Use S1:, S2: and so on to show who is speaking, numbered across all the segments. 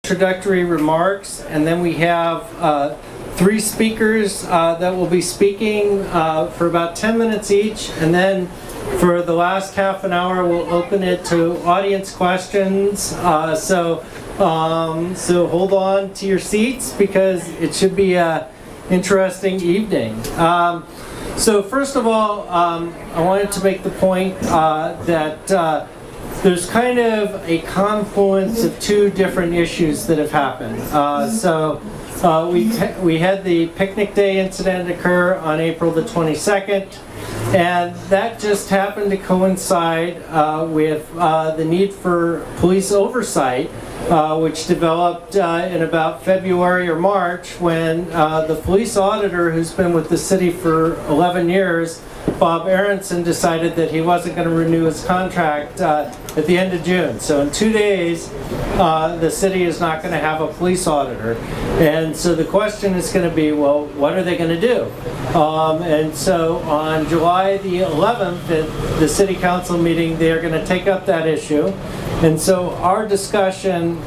S1: Introductory remarks, and then we have three speakers that will be speaking for about 10 minutes each, and then for the last half an hour we'll open it to audience questions. So hold on to your seats because it should be an interesting evening. So first of all, I wanted to make the point that there's kind of a confluence of two different issues that have happened. We had the picnic day incident occur on April the 22nd, and that just happened to coincide with the need for police oversight, which developed in about February or March when the police auditor, who's been with the city for 11 years, Bob Aronson, decided that he wasn't going to renew his contract at the end of June. So in 2 days, the city is not going to have a police auditor. And so the question is going to be, well, what are they going to do? And so on July the 11th, at the city council meeting, they're going to take up that issue. And so our discussion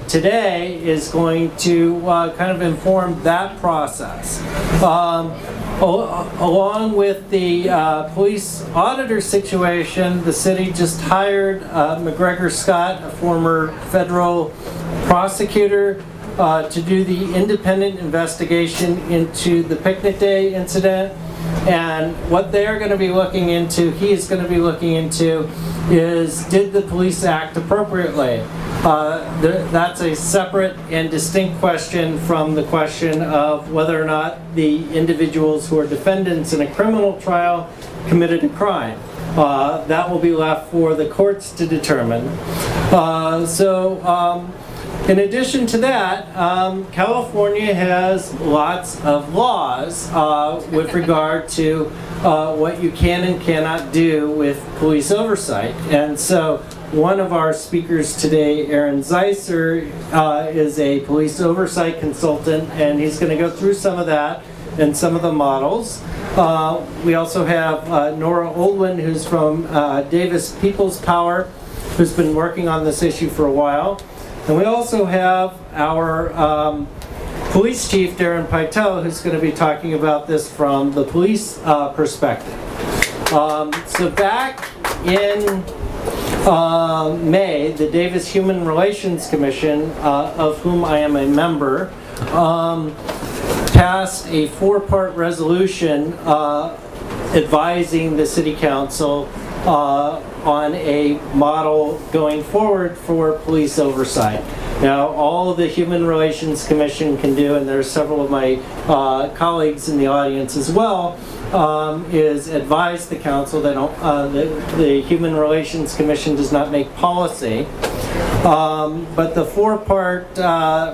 S1: today is going to kind of inform that process. Along with the police auditor situation, the city just hired McGregor Scott, a former federal prosecutor, to do the independent investigation into the picnic day incident. And what they're going to be looking into, he is going to be looking into, is did the police act appropriately? That's a separate and distinct question from the question of whether or not the individuals who are defendants in a criminal trial committed a crime. That will be left for the courts to determine. In addition to that, California has lots of laws with regard to what you can and cannot do with police oversight. And so one of our speakers today, Aaron Zeisser, is a police oversight consultant, and he's going to go through some of that and some of the models. We also have Nora Oldwin, who's from Davis People's Power, who's been working on this issue for a while. And we also have our police chief, Darren Pytel, who's going to be talking about this from the police perspective. So back in May, the Davis Human Relations Commission, of whom I am a member, passed a 4-part resolution advising the City Council on a model going forward for police oversight. Now, all the Human Relations Commission can do, and there are several of my colleagues in the audience as well, is advise the council. They don't. The Human Relations Commission does not make policy. But the 4-part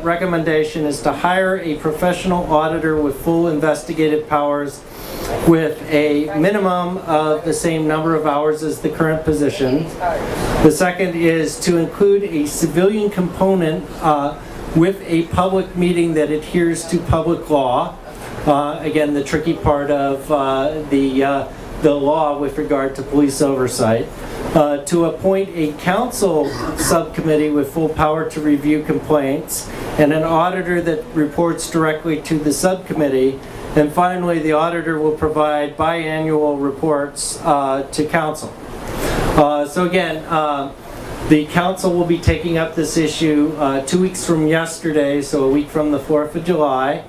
S1: recommendation is to hire a professional auditor with full investigative powers with a minimum of the same number of hours as the current position. The second is to include a civilian component with a public meeting that adheres to public law. Again, the tricky part of the law with regard to police oversight. To appoint a council subcommittee with full power to review complaints, and an auditor that reports directly to the subcommittee. And finally, the auditor will provide biannual reports to council. So again, the council will be taking up this issue 2 weeks from yesterday, so a week from the 4th of July.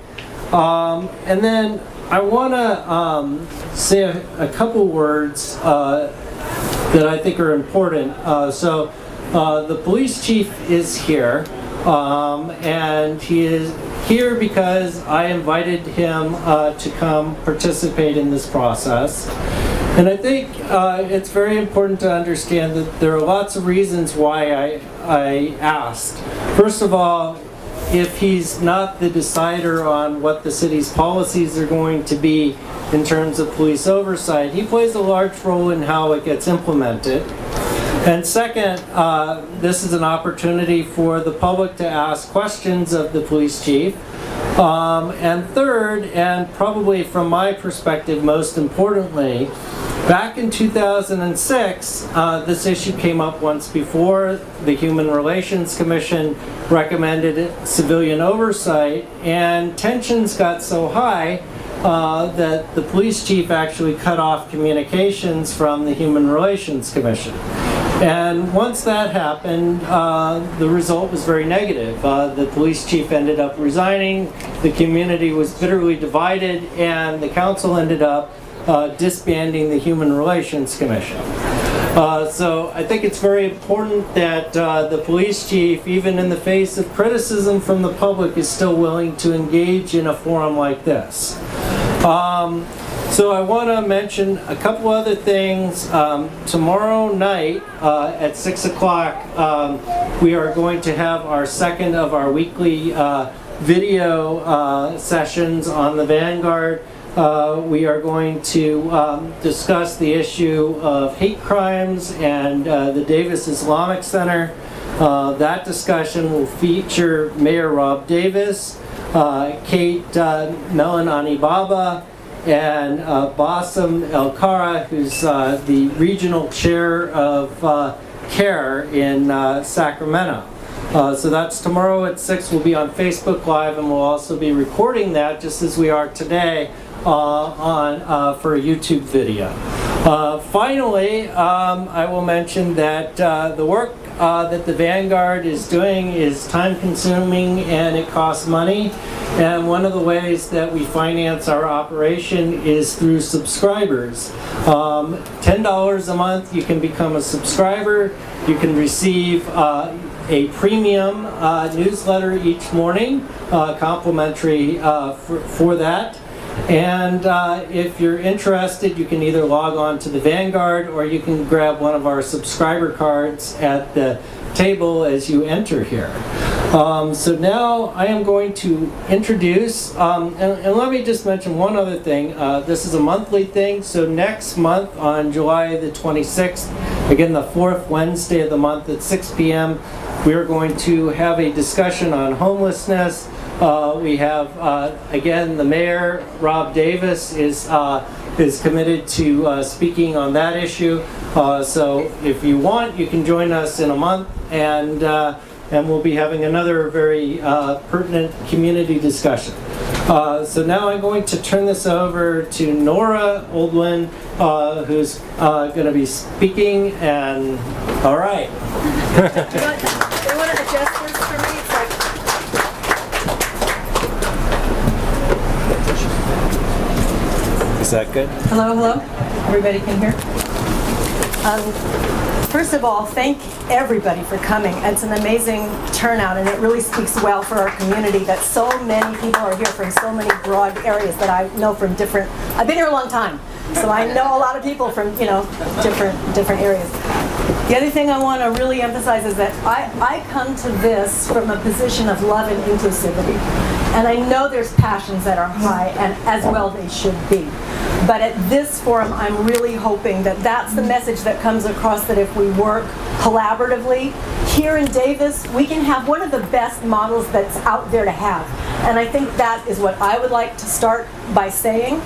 S1: And then I want to say a couple words that I think are important. The police chief is here, and he is here because I invited him to come participate in this process. And I think it's very important to understand that there are lots of reasons why I asked. First of all, if he's not the decider on what the city's policies are going to be in terms of police oversight, he plays a large role in how it gets implemented. And second, this is an opportunity for the public to ask questions of the police chief. And third, and probably from my perspective most importantly, Back in 2006, this issue came up once before. The Human Relations Commission recommended civilian oversight, and tensions got so high that the police chief actually cut off communications from the Human Relations Commission. And once that happened, the result was very negative. The police chief ended up resigning, the community was bitterly divided, and the council ended up disbanding the Human Relations Commission. So I think it's very important that the police chief, even in the face of criticism from the public, is still willing to engage in a forum like this. So I want to mention a couple other things. Tomorrow night at 6 o'clock, we are going to have our second of our weekly video sessions on the Vanguard. We are going to discuss the issue of hate crimes and the Davis Islamic Center. That discussion will feature Mayor Rob Davis, Kate Melanani Baba, and Bassem El Kara, who's the regional chair of CARE in Sacramento. So that's tomorrow at 6. We'll be on Facebook Live, and we'll also be recording that, just as we are today, for a YouTube video. Finally, I will mention that the work that the Vanguard is doing is time-consuming and it costs money. And one of the ways that we finance our operation is through subscribers. $10 a month, you can become a subscriber. You can receive a premium newsletter each morning, complimentary for that. And if you're interested, you can either log on to the Vanguard or you can grab one of our subscriber cards at the table as you enter here. So now I am going to introduce, and let me just mention one other thing. This is a monthly thing, so next month on July the 26th, again the fourth Wednesday of the month at 6 p.m., we are going to have a discussion on homelessness. We have, again, the mayor, Rob Davis, is committed to speaking on that issue. So if you want, you can join us in a month, and we'll be having another very pertinent community discussion. So now I'm going to turn this over to Nora Oldwin, who's going to be speaking, and all right.
S2: They want to adjust this for me? It's like...
S1: Is that good?
S2: Hello, hello. Everybody can hear? First of all, thank everybody for coming. It's an amazing turnout, and it really speaks well for our community that so many people are here from so many broad areas that I know from different... I've been here a long time, so I know a lot of people from, different areas. The other thing I want to really emphasize is that I come to this from a position of love and inclusivity. And I know there's passions that are high, and as well they should be. But at this forum, I'm really hoping that that's the message that comes across, that if we work collaboratively, here in Davis, we can have one of the best models that's out there to have. And I think that is what I would like to start by saying.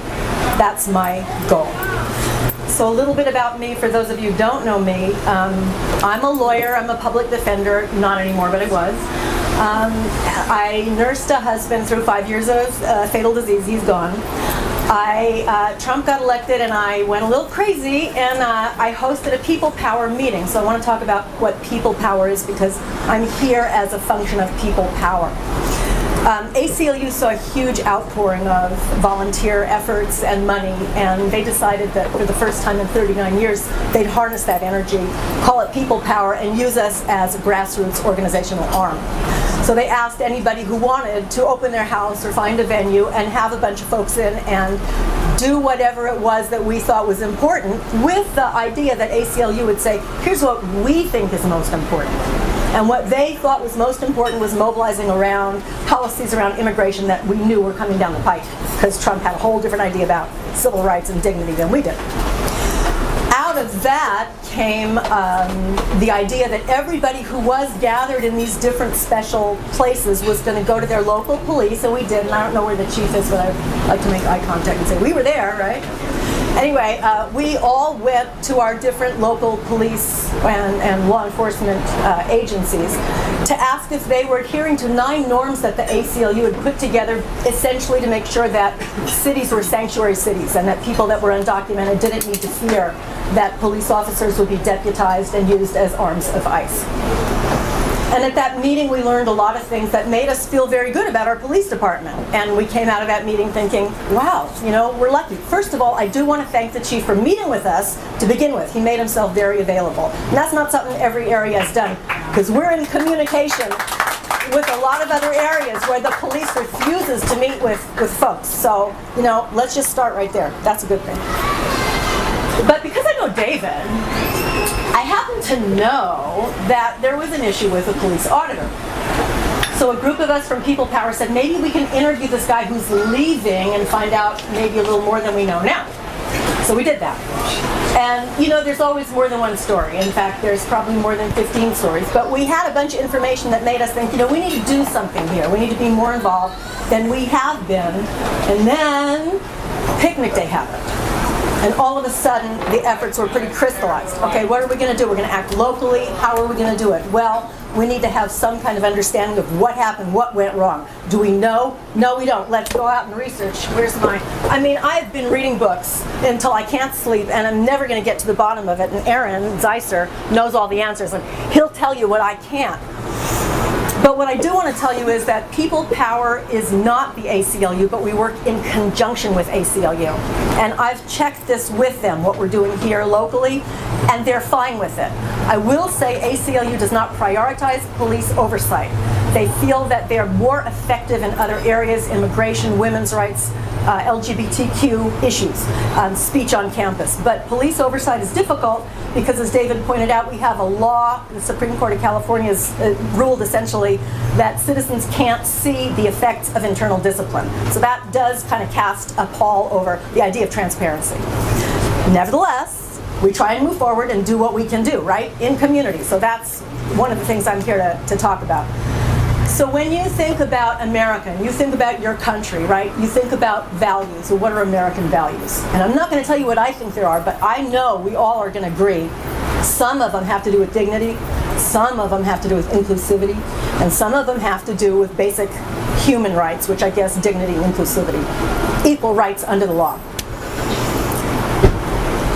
S2: That's my goal. So a little bit about me, for those of you who don't know me. I'm a lawyer, I'm a public defender, not anymore, but I was. I nursed a husband through 5 years of fatal disease. He's gone. Trump got elected and I went a little crazy, and I hosted a people power meeting. So I want to talk about what people power is, because I'm here as a function of people power. ACLU saw a huge outpouring of volunteer efforts and money, and they decided that for the first time in 39 years, they'd harness that energy, call it people power, and use us as a grassroots organizational arm. So they asked anybody who wanted to open their house or find a venue and have a bunch of folks in and do whatever it was that we thought was important, with the idea that ACLU would say, here's what we think is most important. And what they thought was most important was mobilizing around policies around immigration that we knew were coming down the pike, because Trump had a whole different idea about civil rights and dignity than we did. Out of that came the idea that everybody who was gathered in these different special places was going to go to their local police, and we did. And I don't know where the chief is, but I'd like to make eye contact and say, we were there, right? Anyway, we all went to our different local police and law enforcement agencies to ask if they were adhering to 9 norms that the ACLU had put together, essentially to make sure that cities were sanctuary cities and that people that were undocumented didn't need to fear that police officers would be deputized and used as arms of ICE. And at that meeting, we learned a lot of things that made us feel very good about our police department. And we came out of that meeting thinking, wow, you know, we're lucky. First of all, I do want to thank the chief for meeting with us to begin with. He made himself very available. And that's not something every area has done, because we're in communication with a lot of other areas where the police refuses to meet with folks. So, you know, let's just start right there. That's a good thing. But because I know David, I happen to know that there was an issue with a police auditor. So a group of us from People Power said, maybe we can interview this guy who's leaving and find out maybe a little more than we know now. So we did that. And, you know, there's always more than one story. In fact, there's probably more than 15 stories. But we had a bunch of information that made us think, you know, we need to do something here. We need to be more involved than we have been. And then picnic day happened. And all of a sudden, the efforts were pretty crystallized. Okay, what are we going to do? We're going to act locally. How are we going to do it? Well, we need to have some kind of understanding of what happened, what went wrong. Do we know? No, we don't. Let's go out and research. Where's mine? I mean, I've been reading books until I can't sleep, and I'm never going to get to the bottom of it. And Aaron Zeiser knows all the answers, and he'll tell you what I can't. But what I do want to tell you is that People Power is not the ACLU, but we work in conjunction with ACLU. And I've checked this with them, what we're doing here locally, and they're fine with it. I will say ACLU does not prioritize police oversight. They feel that they're more effective in other areas, immigration, women's rights, LGBTQ issues, speech on campus. But police oversight is difficult because, as David pointed out, we have a law, the Supreme Court of California has ruled essentially that citizens can't see the effects of internal discipline. So that does kind of cast a pall over the idea of transparency. Nevertheless, we try and move forward and do what we can do, right, in community. So that's one of the things I'm here to talk about. So when you think about America, you think about your country, right? You think about values. So what are American values? And I'm not going to tell you what I think there are, but I know we all are going to agree. Some of them have to do with dignity, some of them have to do with inclusivity, and some of them have to do with basic human rights, which I guess dignity, inclusivity, equal rights under the law.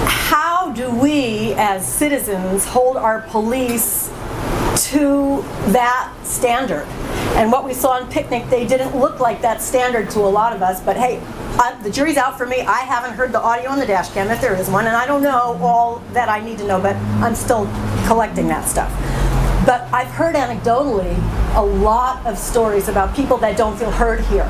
S2: How do we as citizens hold our police to that standard? And what we saw on Picnic, they didn't look like that standard to a lot of us, but hey, the jury's out for me. I haven't heard the audio on the dash cam, if there is one, and I don't know all that I need to know, but I'm still collecting that stuff. But I've heard anecdotally a lot of stories about people that don't feel heard here.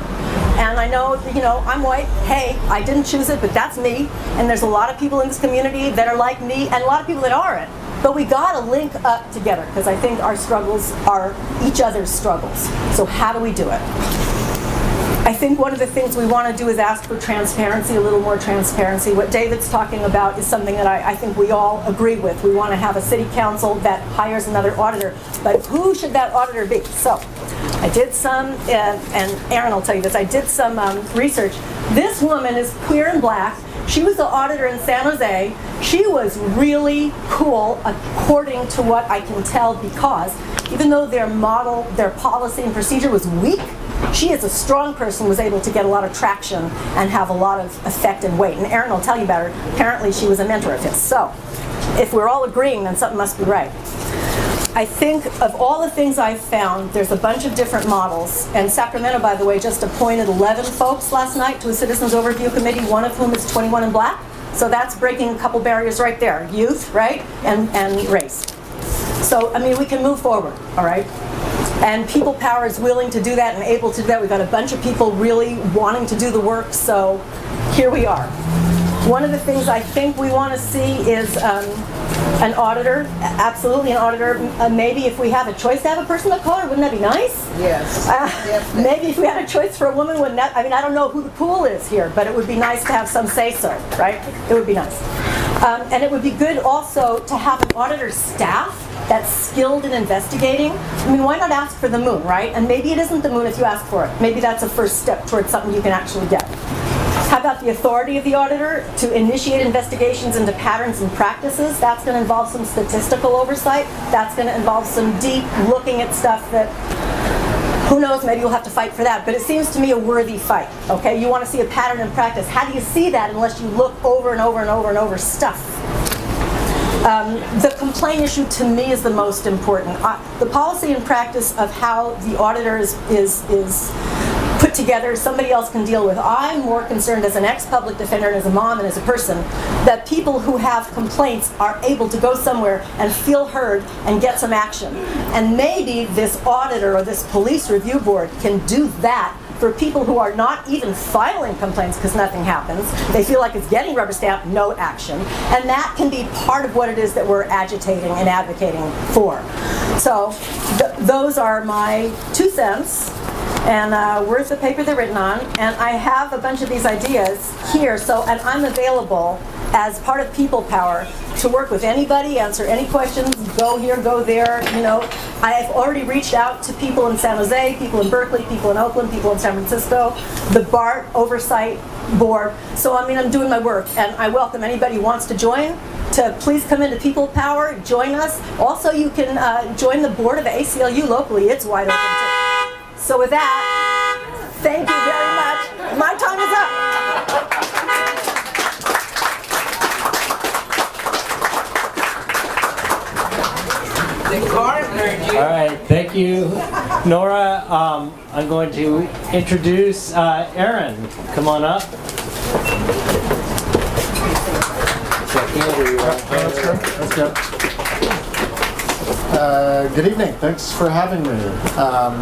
S2: And I know, you know, I'm white. Hey, I didn't choose it, but that's me. And there's a lot of people in this community that are like me, and a lot of people that aren't. But we gotta link up together, because I think our struggles are each other's struggles. So how do we do it? I think one of the things we want to do is ask for transparency, a little more transparency. What David's talking about is something that I think we all agree with. We want to have a city council that hires another auditor. But who should that auditor be? So I did some, and Aaron will tell you this, I did some research. This woman is queer and black. She was the auditor in San Jose. She was really cool, according to what I can tell, because even though their model, their policy and procedure was weak, she as a strong person was able to get a lot of traction and have a lot of effect and weight. And Aaron will tell you about her. Apparently she was a mentor of his. So if we're all agreeing, then something must be right. I think of all the things I've found, there's a bunch of different models. And Sacramento, by the way, just appointed 11 folks last night to a Citizens Overview Committee, one of whom is 21 and black. So that's breaking a couple barriers right there. Youth, right? And race. So, I mean, we can move forward, all right? And People Power is willing to do that and able to do that. We've got a bunch of people really wanting to do the work, so here we are. One of the things I think we want to see is an auditor, absolutely an auditor. Maybe if we have a choice to have a person of color, wouldn't that be nice?
S3: Yes.
S2: Maybe if we had a choice for a woman, wouldn't that, I mean, I don't know who the pool is here, but it would be nice to have some say-so, right? It would be nice. And it would be good also to have an auditor staff that's skilled in investigating. I mean, why not ask for the moon, right? And maybe it isn't the moon if you ask for it. Maybe that's a first step towards something you can actually get. How about the authority of the auditor to initiate investigations into patterns and practices? That's going to involve some statistical oversight. That's going to involve some deep looking at stuff that, who knows, maybe you'll have to fight for that. But it seems to me a worthy fight, okay? You want to see a pattern and practice. How do you see that unless you look over and over and over and over stuff? The complaint issue to me is the most important. The policy and practice of how the auditor is put together, somebody else can deal with. I'm more concerned as an ex-public defender and as a mom and as a person that people who have complaints are able to go somewhere and feel heard and get some action. And maybe this auditor or this police review board can do that for people who are not even filing complaints because nothing happens. They feel like it's getting rubber stamped, no action. And that can be part of what it is that we're agitating and advocating for. So those are my 2 cents. And worth the paper they're written on. And I have a bunch of these ideas here, and I'm available as part of People Power to work with anybody, answer any questions, go here, go there. You know, I've already reached out to people in San Jose, people in Berkeley, people in Oakland, people in San Francisco, the BART Oversight Board. So I mean, I'm doing my work, and I welcome anybody who wants to join to please come into People Power, join us. Also, you can join the board of ACLU locally. It's wide open too. So with that, thank you very much. My time is
S1: All right, thank you, Nora. I'm going to introduce Aaron. Come on up.
S3: Let's go. Good evening. Thanks for having me,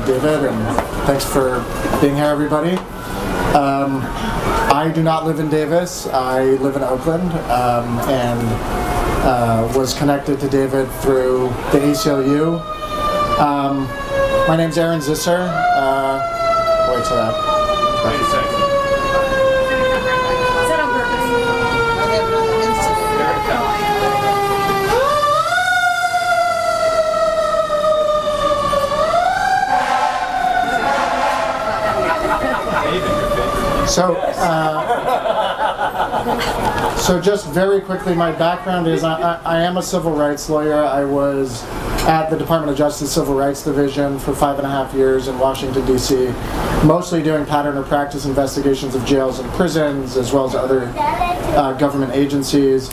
S3: David, and thanks for being here, everybody. I do not live in Davis. I live in Oakland, and was connected to David through the ACLU. My name's Aaron Zisser. Wait till that.
S4: Wait a second.
S2: Is that on purpose?
S3: So just very quickly, my background is I am a civil rights lawyer. I was at the Department of Justice Civil Rights Division for 5.5 years in Washington, D.C., mostly doing pattern or practice investigations of jails and prisons, as well as other government agencies.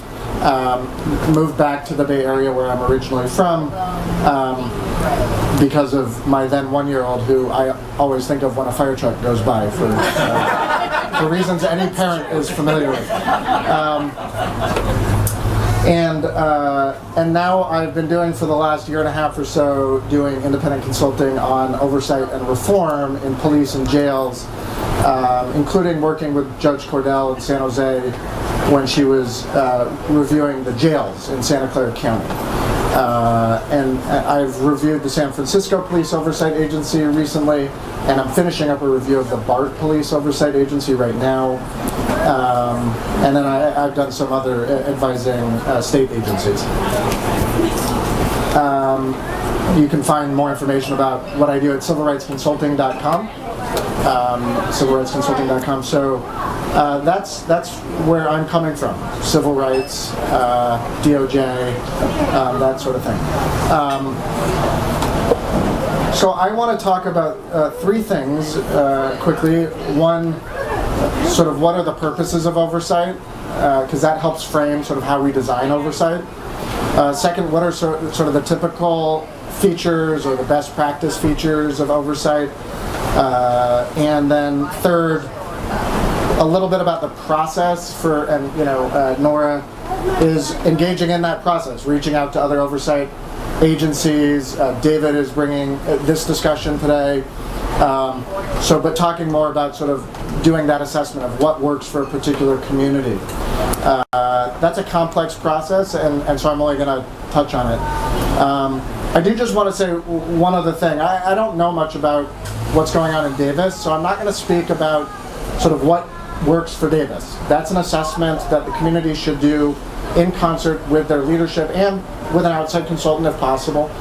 S3: Moved back to the Bay Area where I'm originally from because of my then 1-year-old, who I always think of when a fire truck goes by for reasons any parent is familiar with. And now I've been doing for the last 1.5 years or so doing independent consulting on oversight and reform in police and jails, including working with Judge Cordell in San Jose when she was reviewing the jails in Santa Clara County. And I've reviewed the San Francisco Police Oversight Agency recently, and I'm finishing up a review of the BART Police Oversight Agency right now. And then I've done some other advising state agencies. You can find more information about what I do at civilrightsconsulting.com. Civilrightsconsulting.com. So that's where I'm coming from. Civil rights, DOJ, that sort of thing. So I want to talk about 3 things quickly. One, sort of what are the purposes of oversight, because that helps frame sort of how we design oversight. Second, what are sort of the typical features or the best practice features of oversight? And then third, a little bit about the process for, and Nora is engaging in that process, reaching out to other oversight agencies. David is bringing this discussion today. But talking more about sort of doing that assessment of what works for a particular community. That's a complex process, and so I'm only going to touch on it. I do just want to say one other thing. I don't know much about what's going on in Davis, so I'm not going to speak about sort of what works for Davis. That's an assessment that the community should do in concert with their leadership and with an outside consultant if possible.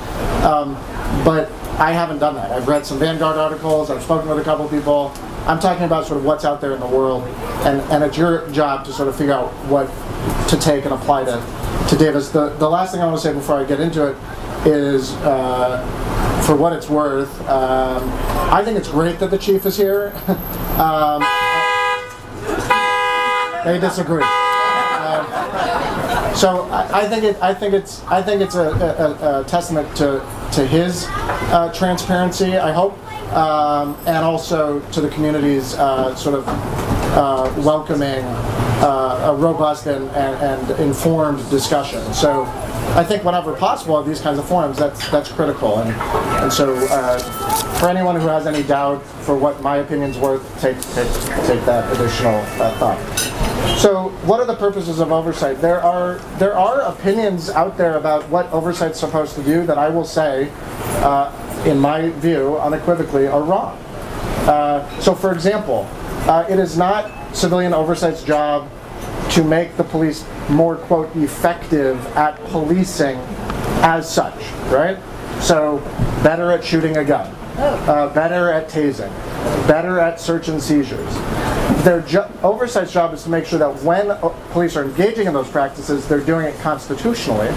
S3: But I haven't done that. I've read some Vanguard articles, I've spoken with a couple people. I'm talking about sort of what's out there in the world, and it's your job to sort of figure out what to take and apply to Davis. The last thing I want to say before I get into it is, for what it's worth, I think it's great that the chief is here. They disagree. So I think it's a testament to his transparency, I hope, and also to the community's sort of welcoming a robust and informed discussion. So I think whenever possible at these kinds of forums, that's critical. And so for anyone who has any doubt for what my opinion's worth, take that additional thought. So what are the purposes of oversight? There are opinions out there about what oversight's supposed to do that I will say, in my view, unequivocally, are wrong. So for example, it is not civilian oversight's job to make the police more, quote, effective at policing as such, right? So better at shooting a gun, better at tasing, better at search and seizures. Their oversight's job is to make sure that when police are engaging in those practices, they're doing it constitutionally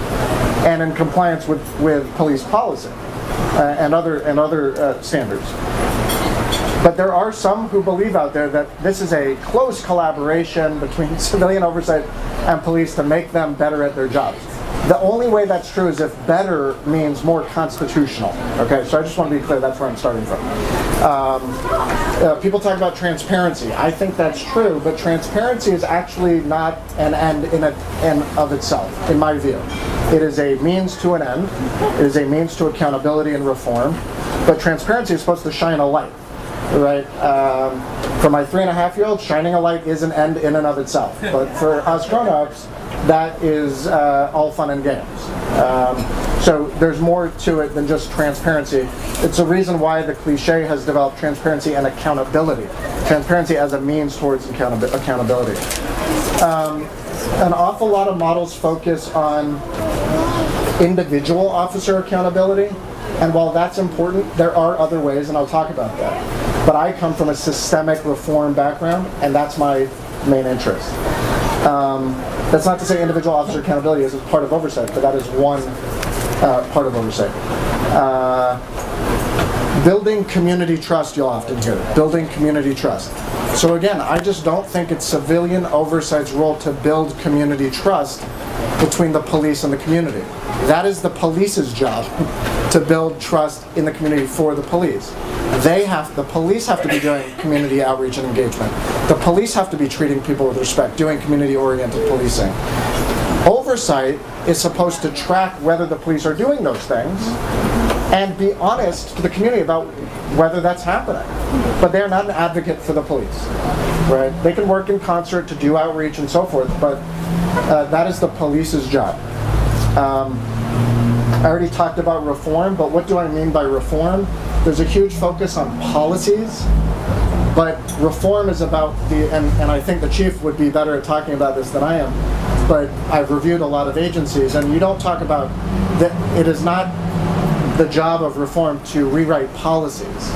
S3: and in compliance with police policy and other standards. But there are some who believe out there that this is a close collaboration between civilian oversight and police to make them better at their jobs. The only way that's true is if better means more constitutional. Okay, so I just want to be clear, that's where I'm starting from. People talk about transparency. I think that's true, but transparency is actually not an end in and of itself, in my view. It is a means to an end. It is a means to accountability and reform. But transparency is supposed to shine a light. Right? For my 3.5-year-old, shining a light is an end in and of itself. But for us grown-ups, that is all fun and games. So there's more to it than just transparency. It's a reason why the cliche has developed transparency and accountability. Transparency as a means towards accountability. An awful lot of models focus on individual officer accountability. And while that's important, there are other ways, and I'll talk about that. But I come from a systemic reform background, and that's my main interest. That's not to say individual officer accountability isn't part of oversight, but that is one part of oversight. Building community trust, you'll often hear. Building community trust. So again, I just don't think it's civilian oversight's role to build community trust between the police and the community. That is the police's job, to build trust in the community for the police. The police have to be doing community outreach and engagement. The police have to be treating people with respect, doing community-oriented policing. Oversight is supposed to track whether the police are doing those things and be honest to the community about whether that's happening. But they're not an advocate for the police, right? They can work in concert to do outreach and so forth, but that is the police's job. I already talked about reform, but what do I mean by reform? There's a huge focus on policies, but reform is about and I think the chief would be better at talking about this than I am, but I've reviewed a lot of agencies, and you don't talk about that. It is not the job of reform to rewrite policies.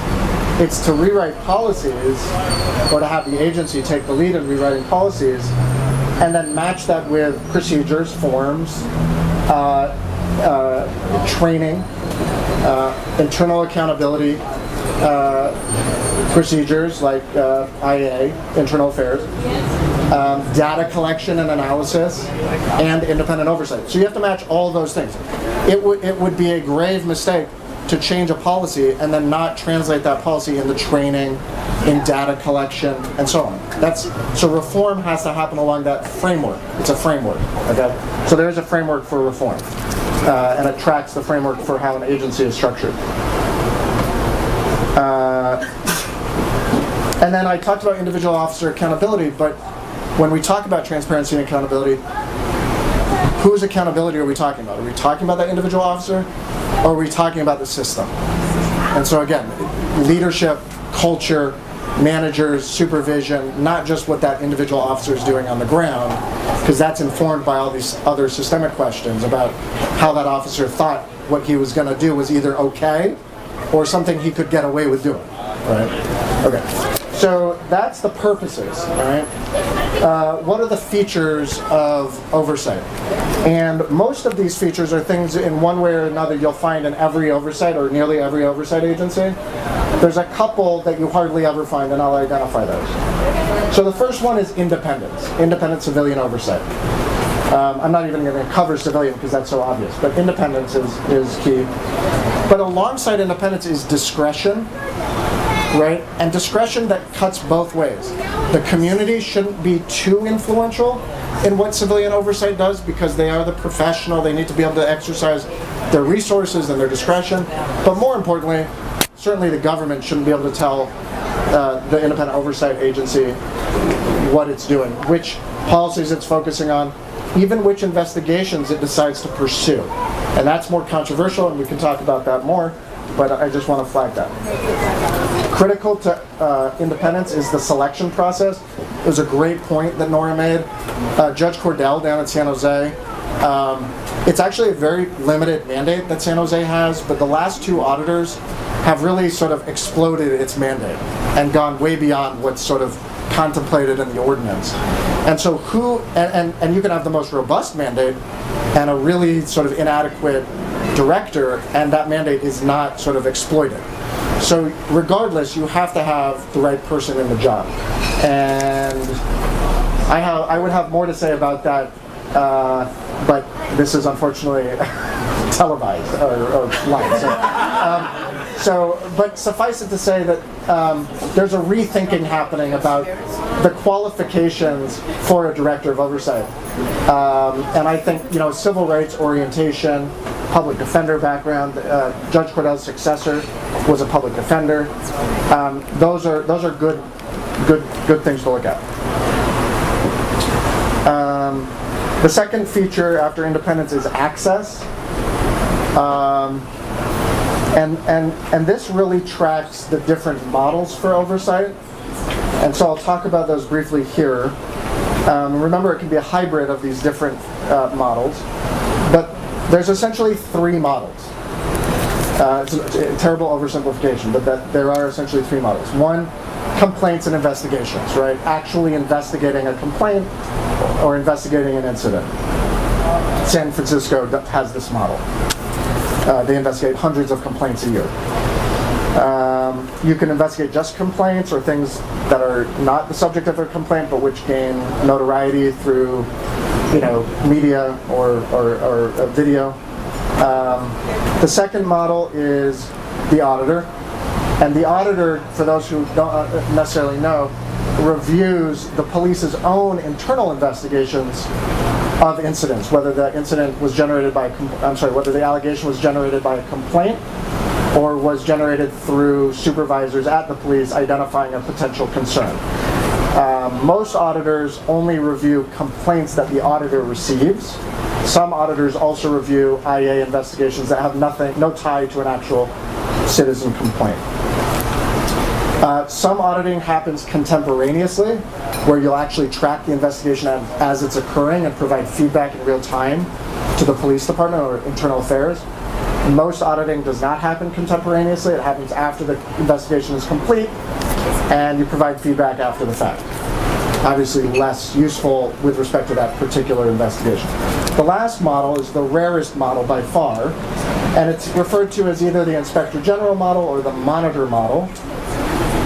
S3: It's to rewrite policies, or to have the agency take the lead in rewriting policies, and then match that with procedures, forms, training, internal accountability procedures like IA, internal affairs, data collection and analysis, and independent oversight. So you have to match all those things. It would be a grave mistake to change a policy and then not translate that policy into training, in data collection, and so on. So reform has to happen along that framework. It's a framework, okay? So there is a framework for reform, and it tracks the framework for how an agency is structured. And then I talked about individual officer accountability, but when we talk about transparency and accountability, whose accountability are we talking about? Are we talking about that individual officer, or are we talking about the system? And so again, leadership, culture, managers, supervision, not just what that individual officer is doing on the ground, because that's informed by all these other systemic questions about how that officer thought what he was going to do was either okay or something he could get away with doing, right? Okay. So that's the purposes, all right? What are the features of oversight? And most of these features are things in one way or another you'll find in every oversight or nearly every oversight agency. There's a couple that you hardly ever find, and I'll identify those. So the first one is independence, independent civilian oversight. I'm not even going to cover civilian because that's so obvious, but independence is key. But alongside independence is discretion, right? And discretion that cuts both ways. The community shouldn't be too influential in what civilian oversight does because they are the professional. They need to be able to exercise their resources and their discretion. But more importantly, certainly the government shouldn't be able to tell the independent oversight agency what it's doing, which policies it's focusing on, even which investigations it decides to pursue. And that's more controversial, and we can talk about that more, but I just want to flag that. Critical to independence is the selection process. It was a great point that Nora made. Judge Cordell down in San Jose, it's actually a very limited mandate that San Jose has, but the last two auditors have really sort of exploded its mandate and gone way beyond what's sort of contemplated in the ordinance. And so and you can have the most robust mandate and a really sort of inadequate director, and that mandate is not sort of exploited. So regardless, you have to have the right person in the job. And I would have more to say about that, but this is unfortunately televised or live. But suffice it to say that there's a rethinking happening about the qualifications for a director of oversight. And I think, civil rights orientation, public defender background, Judge Cordell's successor was a public defender. Those are good things to look at. The second feature after independence is access. And this really tracks the different models for oversight. And so I'll talk about those briefly here. Remember, it can be a hybrid of these different models. But there's essentially three models. It's a terrible oversimplification, but there are essentially three models. One, complaints and investigations, right? Actually investigating a complaint or investigating an incident. San Francisco has this model. They investigate hundreds of complaints a year. You can investigate just complaints or things that are not the subject of a complaint, but which gain notoriety through, media or video. The second model is the auditor. And the auditor, for those who don't necessarily know, reviews the police's own internal investigations of incidents, whether the incident was generated by, whether the allegation was generated by a complaint or was generated through supervisors at the police identifying a potential concern. Most auditors only review complaints that the auditor receives. Some auditors also review IA investigations that have no tie to an actual citizen complaint. Some auditing happens contemporaneously, where you'll actually track the investigation as it's occurring and provide feedback in real time to the police department or internal affairs. Most auditing does not happen contemporaneously. It happens after the investigation is complete, and you provide feedback after the fact. Obviously less useful with respect to that particular investigation. The last model is the rarest model by far, and it's referred to as either the Inspector General model or the Monitor model.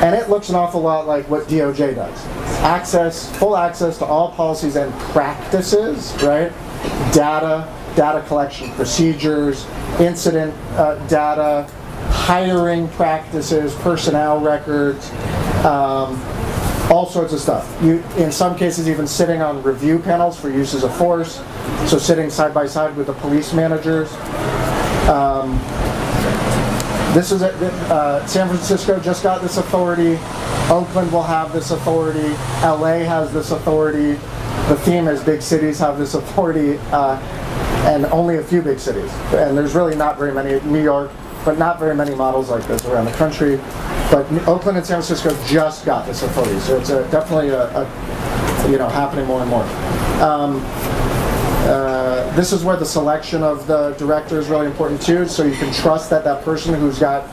S3: And it looks an awful lot like what DOJ does. Full access to all policies and practices, right? Data collection procedures, incident data, hiring practices, personnel records, all sorts of stuff. In some cases, even sitting on review panels for uses of force, so sitting side by side with the police managers. San Francisco just got this authority. Oakland will have this authority. LA has this authority. The theme is big cities have this authority, and only a few big cities. And there's really not very many. New York, but not very many models like this around the country. But Oakland and San Francisco just got this authority, so it's definitely happening more and more. This is where the selection of the director is really important too, so you can trust that person who's got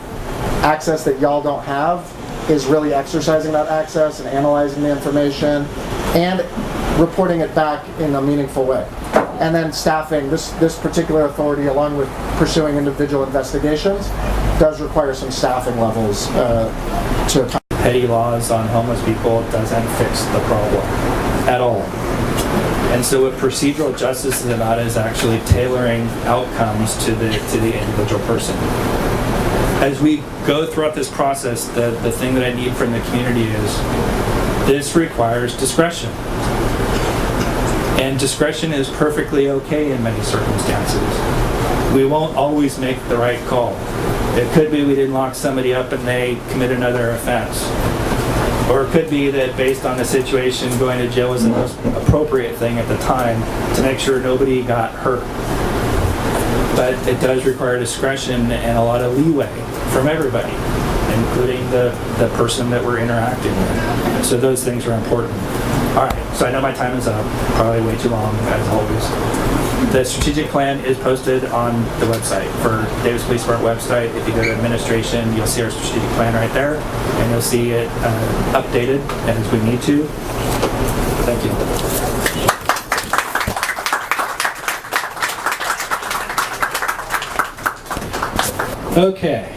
S3: access that y'all don't have is really exercising that access and analyzing the information and reporting it back in a meaningful way. And then staffing, this particular authority, along with pursuing individual investigations, does require some staffing levels to...
S4: Petty laws on homeless people doesn't fix the problem at all. And so what procedural justice is about is actually tailoring outcomes to the individual person. As we go throughout this process, the thing that I need from the community is this requires discretion. And discretion is perfectly okay in many circumstances. We won't always make the right call. It could be we didn't lock somebody up and they commit another offense. Or it could be that based on the situation, going to jail was the most appropriate thing at the time to make sure nobody got hurt. But it does require discretion and a lot of leeway from everybody, including the person that we're interacting with. So those things are important. All right, so I know my time is up, probably way too long, as always. The strategic plan is posted on the website for Davis Police Department website. If you go to administration, you'll see our strategic plan right there, and you'll see it updated as we need to. Thank you.
S1: Okay,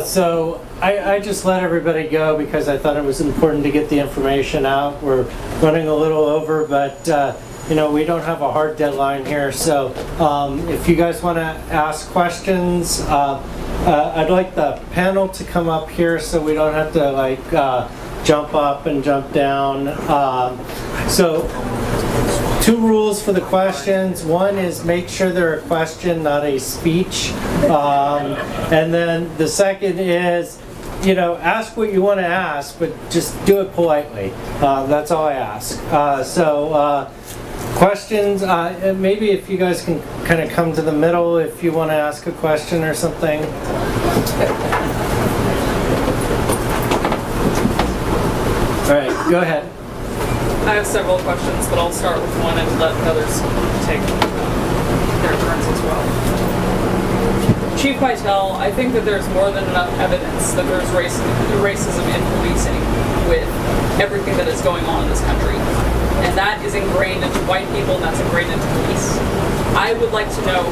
S1: so I just let everybody go because I thought it was important to get the information out. We're running a little over, but you know, we don't have a hard deadline here, so if you guys want to ask questions, I'd like the panel to come up here so we don't have to like jump up and jump down. So 2 rules for the questions. One is make sure they're a question, not a speech. And then the second is, you know, ask what you want to ask, but just do it politely. That's all I ask. Questions, maybe if you guys can kind of come to the middle if you want to ask a question or something. All right, go ahead.
S5: I have several questions, but I'll start with one and let others take their turns as well. Chief Pytel, I think that there's more than enough evidence that there's racism in policing with everything that is going on in this country. And that is ingrained into white people, and that's ingrained into police. I would like to know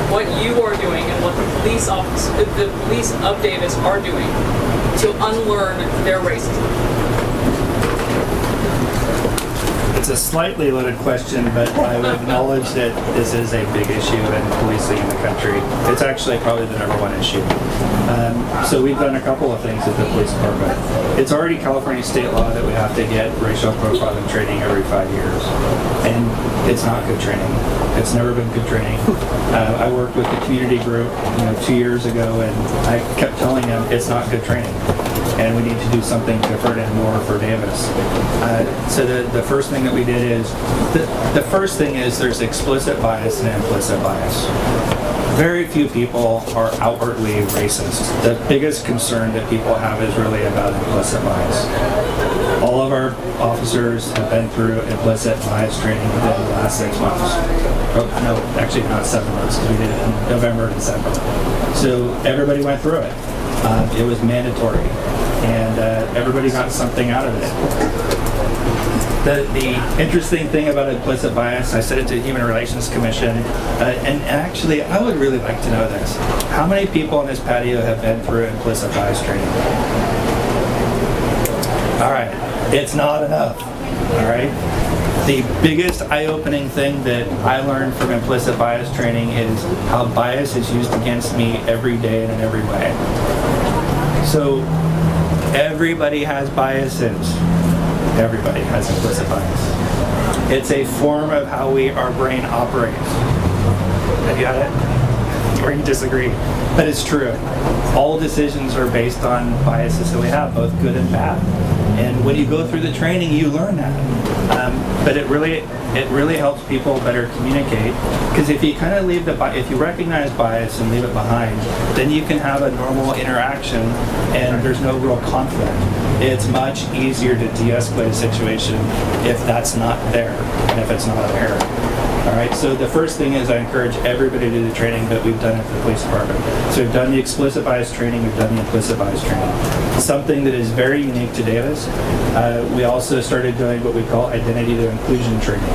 S5: what you are doing and what the police of Davis are doing to unlearn their racism.
S4: It's a slightly loaded question, but I would acknowledge that this is a big issue in policing in the country. It's actually probably the #1 issue. So we've done a couple of things at the police department. It's already California state law that we have to get racial profiling training every 5 years. And it's not good training. It's never been good training. I worked with the community group 2 years ago, and I kept telling them it's not good training. And we need to do something different and more for Davis. So the first thing that we did is, the first thing is there's explicit bias and implicit bias. Very few people are outwardly racist. The biggest concern that people have is really about implicit bias. All of our officers have been through implicit bias training within the last 6 months. Oh, no, actually not 7 months, because we did it in November and December. So everybody went through it. It was mandatory, and everybody got something out of it. The interesting thing about implicit bias, I said it to the Human Relations Commission, and actually I would really like to know this. How many people on this patio have been through implicit bias training? All right, it's not enough, all right? The biggest eye-opening thing that I learned from implicit bias training is how bias is used against me every day and in every way. So everybody has biases. Everybody has implicit bias. It's a form of how our brain operates. Have you got it? Or you disagree? But it's true. All decisions are based on biases that we have, both good and bad. And when you go through the training, you learn that. But it really helps people better communicate, because if you kind of if you recognize bias and leave it behind, then you can have a normal interaction and there's no real conflict. It's much easier to de-escalate a situation if that's not there and if it's not apparent. All right, so the first thing is I encourage everybody to do the training, but we've done it for the police department. So we've done the explicit bias training, we've done the implicit bias training. Something that is very unique to Davis, we also started doing what we call identity to inclusion training.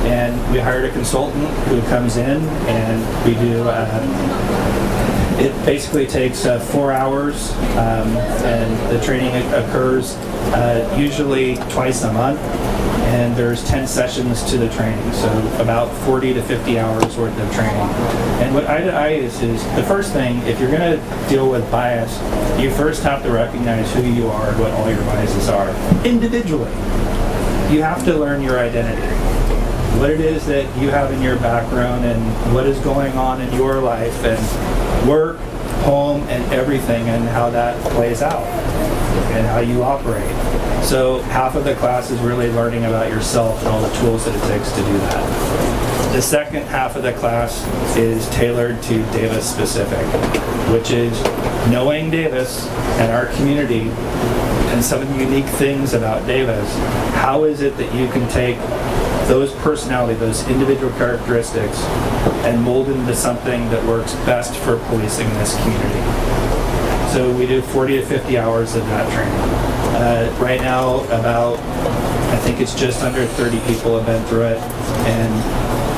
S4: And we hired a consultant who comes in and we do, it basically takes 4 hours and the training occurs usually twice a month. And there's 10 sessions to the training, so about 40 to 50 hours worth of training. And what I is the first thing, if you're going to deal with bias, you first have to recognize who you are and what all your biases are individually. You have to learn your identity, what it is that you have in your background and what is going on in your life and work, home, and everything, and how that plays out and how you operate. So half of the class is really learning about yourself and all the tools that it takes to do that. The second half of the class is tailored to Davis specific, which is knowing Davis and our community and some of the unique things about Davis. How is it that you can take those personality, those individual characteristics, and mold into something that works best for policing in this community? So we do 40 to 50 hours of that training. Right now, I think it's just under 30 people have been through it, and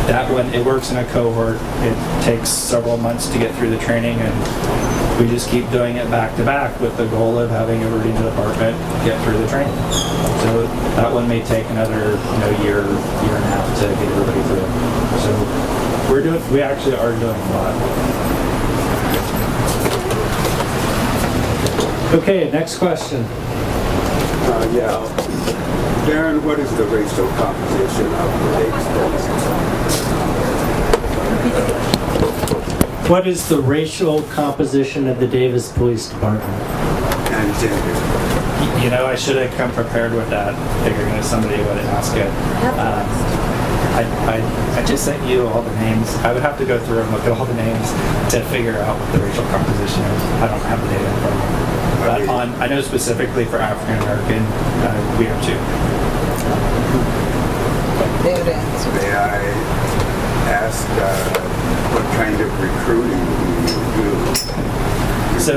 S4: that one, it works in a cohort. It takes several months to get through the training, and we just keep doing it back to back with the goal of having everybody in the department get through the training. So that one may take another year and a half to get everybody through. So we actually are doing a lot.
S1: Okay, next question.
S6: Darren, what is the racial composition of the Davis Police?
S1: What is the racial composition of the Davis Police Department?
S6: And gender.
S4: I should have come prepared with that, figuring that somebody would ask it. I just sent you all the names. I would have to go through and look at all the names to figure out what the racial composition is. I don't have the data in front of me. But I know specifically for African American, we have 2.
S6: May I ask what kind of recruiting do you do?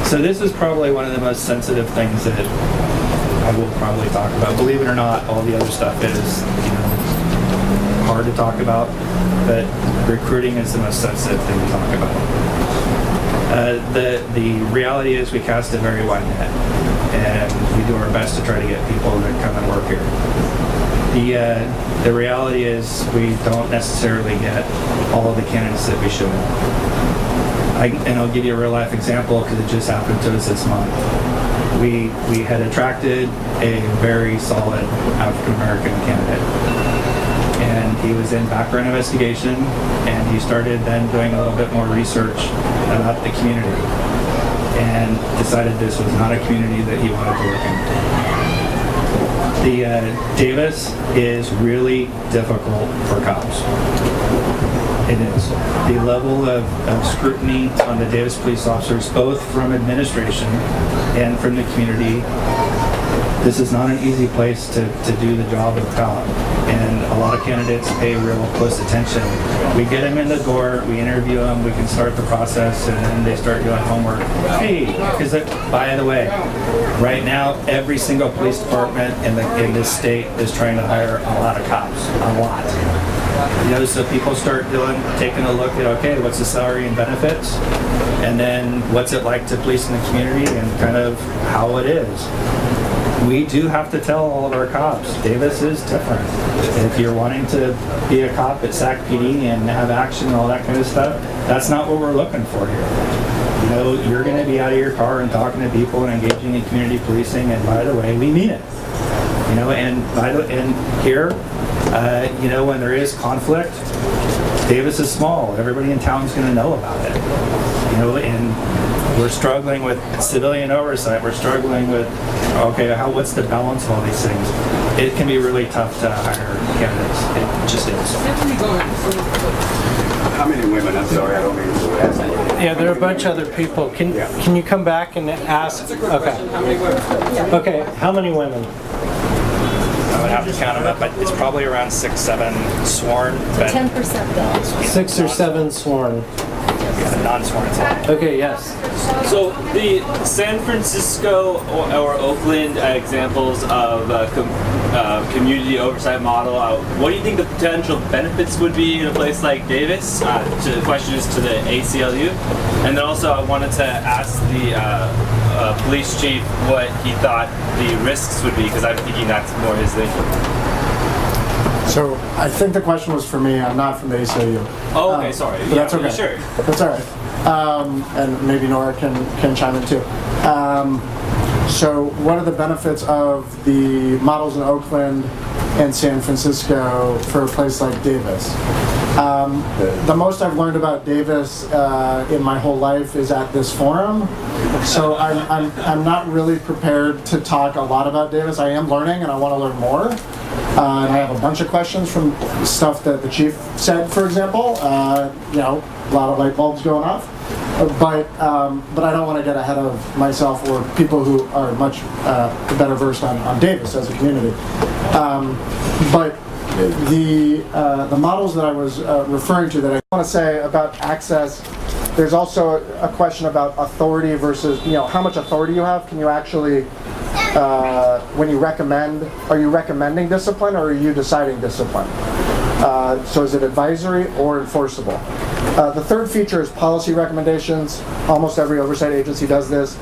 S4: So this is probably one of the most sensitive things that I will probably talk about. Believe it or not, all the other stuff is hard to talk about, but recruiting is the most sensitive thing to talk about. The reality is we cast a very wide net, and we do our best to try to get people to come and work here. The reality is we don't necessarily get all of the candidates that we should. And I'll give you a real life example because it just happened to us this month. We had attracted a very solid African American candidate. And he was in background investigation, and he started then doing a little bit more research about the community and decided this was not a community that he wanted to work in. Davis is really difficult for cops. It is. The level of scrutiny on the Davis police officers, both from administration and from the community, this is not an easy place to do the job of cop. And a lot of candidates pay real close attention. We get them in the door, we interview them, we can start the process, and then they start doing homework. Hey, because by the way, right now, every single police department in this state is trying to hire a lot of cops, a lot. So people start taking a look at, okay, what's the salary and benefits? And then what's it like to police in the community and kind of how it is. We do have to tell all of our cops, Davis is different. If you're wanting to be a cop at SAC PD and have action and all that kind of stuff, that's not what we're looking for here. You're going to be out of your car and talking to people and engaging in community policing, and by the way, we mean it. And here, when there is conflict, Davis is small. Everybody in town's going to know about it. And we're struggling with civilian oversight. We're struggling with, what's the balance of all these things? It can be really tough to hire candidates. It just is.
S6: How many women? I'm sorry, I don't mean to ask.
S1: Yeah, there are a bunch of other people. Can you come back and ask? Okay. Okay, how many women?
S4: I would have to count them up, but it's probably around 6, 7 sworn, but
S2: 10% though.
S1: 6 or 7 sworn.
S4: non-sworn as well.
S1: Okay, yes.
S7: So the San Francisco or Oakland examples of community oversight model, what do you think the potential benefits would be in a place like Davis? The question is to the ACLU. And then also I wanted to ask the police chief what he thought the risks would be, because I'm thinking that's more his thing.
S3: So I think the question was for me. I'm not from the ACLU.
S7: Oh, okay, sorry.
S3: But that's okay.
S7: Sure.
S3: That's all right. And maybe Nora can chime in too. So what are the benefits of the models in Oakland and San Francisco for a place like Davis? The most I've learned about Davis in my whole life is at this forum. So I'm not really prepared to talk a lot about Davis. I am learning and I want to learn more. And I have a bunch of questions from stuff that the chief said, for example. You know, a lot of light bulbs going off. But I don't want to get ahead of myself or people who are much better versed on Davis as a community. But the models that I was referring to that I want to say about access, there's also a question about authority versus, you know, how much authority you have. Can you actually, when you recommend, are you recommending discipline or are you deciding discipline? So is it advisory or enforceable? The third feature is policy recommendations. Almost every oversight agency does this.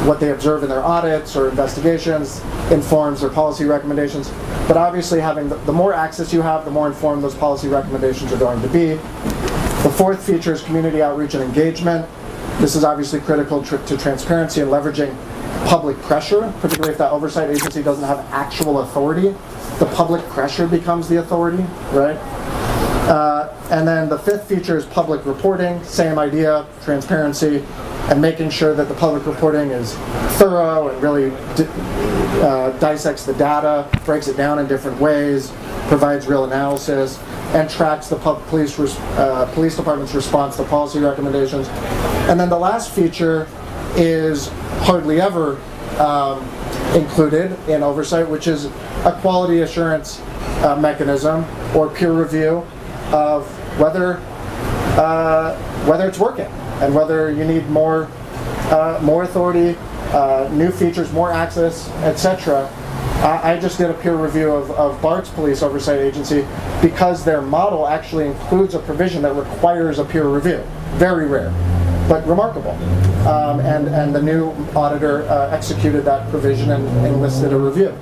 S3: What they observe in their audits or investigations informs their policy recommendations. But obviously having the more access you have, the more informed those policy recommendations are going to be. The fourth feature is community outreach and engagement. This is obviously critical to transparency and leveraging public pressure, particularly if that oversight agency doesn't have actual authority. The public pressure becomes the authority, right? And then the fifth feature is public reporting. Same idea, transparency, and making sure that the public reporting is thorough and really dissects the data, breaks it down in different ways, provides real analysis, and tracks the police department's response to policy recommendations. And then the last feature is hardly ever included in oversight, which is a quality assurance mechanism or peer review of whether it's working and whether you need more authority, new features, more access, etc. I just did a peer review of BART's Police Oversight Agency because their model actually includes a provision that requires a peer review. Very rare, but remarkable. And the new auditor executed that provision and enlisted a review.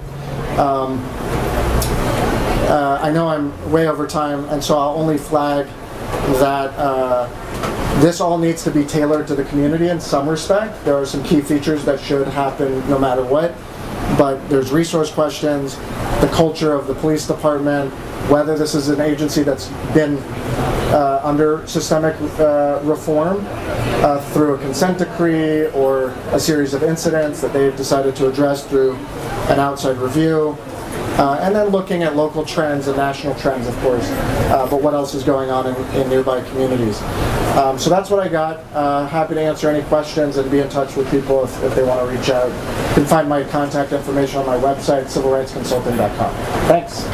S3: I know I'm way over time, and so I'll only flag that this all needs to be tailored to the community in some respect. There are some key features that should happen no matter what, but there's resource questions, the culture of the police department, whether this is an agency that's been under systemic reform through a consent decree or a series of incidents that they've decided to address through an outside review. And then looking at local trends and national trends, of course, but what else is going on in nearby communities. So that's what I got. Happy to answer any questions and be in touch with people if they want to reach out. You can find my contact information on my website, civilrightsconsulting.com. Thanks.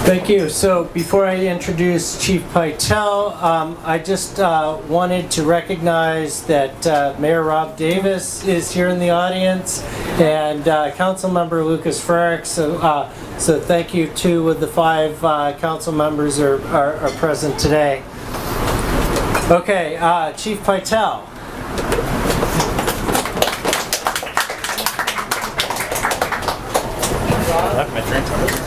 S1: Thank you. So before I introduce Chief Pytel, I just wanted to recognize that Mayor Rob Davis is here in the audience and Councilmember Lucas Frerick. So thank you. 2 of the 5 council members are present today. Okay, Chief Pytel.
S4: Left my drink over.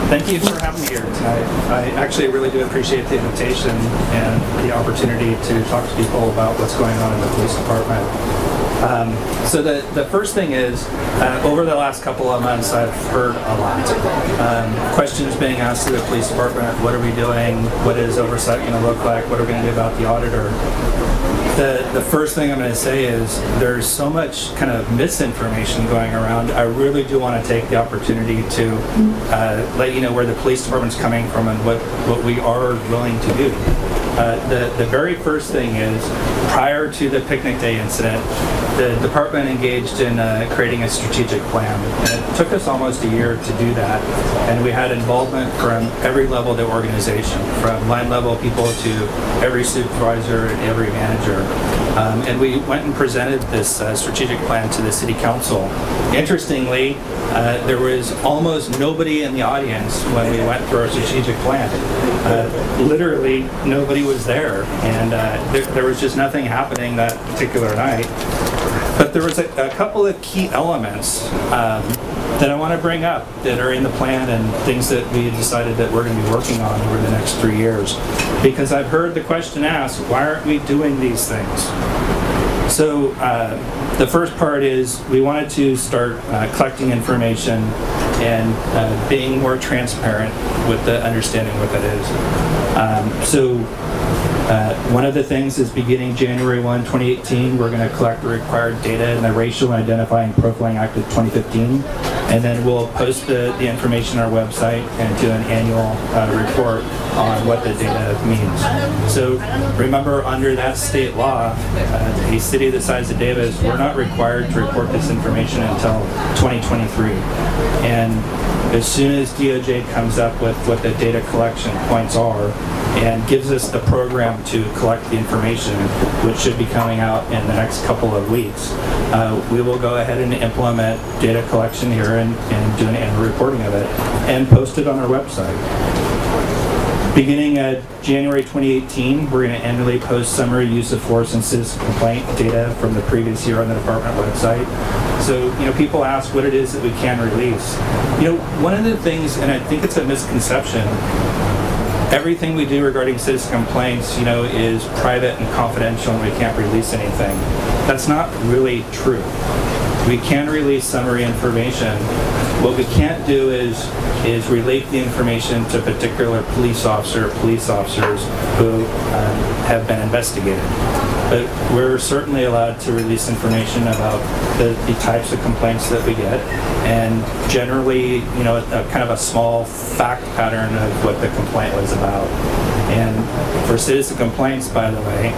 S4: Thank you for having me here tonight. I actually really do appreciate the invitation and the opportunity to talk to people about what's going on in the police department. So the first thing is, over the last couple of months, I've heard a lot. Questions being asked to the police department, what are we doing? What is oversight going to look like? What are we going to do about the auditor? The first thing I'm going to say is there's so much kind of misinformation going around. I really do want to take the opportunity to let you know where the police department's coming from and what we are willing to do. The very first thing is, prior to the picnic day incident, the department engaged in creating a strategic plan. And it took us almost a year to do that. And we had involvement from every level of the organization, from line level people to every supervisor and every manager. And we went and presented this strategic plan to the city council. Interestingly, there was almost nobody in the audience when we went through our strategic plan. Literally, nobody was there, and there was just nothing happening that particular night. But there was a couple of key elements that I want to bring up that are in the plan and things that we decided that we're going to be working on over the next 3 years. Because I've heard the question asked, why aren't we doing these things? So the first part is we wanted to start collecting information and being more transparent with the understanding what that is. One of the things is beginning January 1, 2018, we're going to collect the required data in the Racial Identifying Profiling Act of 2015, and then we'll post the information on our website and do an annual report on what the data means. So remember, under that state law, a city the size of Davis, we're not required to report this information until 2023. And as soon as DOJ comes up with what the data collection points are and gives us the program to collect the information, which should be coming out in the next couple of weeks, we will go ahead and implement data collection here and do an annual reporting of it and post it on our website. Beginning January 2018, we're going to annually post summary use of force and citizen complaint data from the previous year on the department website. So, people ask what it is that we can release. One of the things, and I think it's a misconception, everything we do regarding citizen complaints, is private and confidential and we can't release anything. That's not really true. We can release summary information. What we can't do is relate the information to a particular police officer or police officers who have been investigated. But we're certainly allowed to release information about the types of complaints that we get, and generally, a kind of a small fact pattern of what the complaint was about. And for citizen complaints, by the way,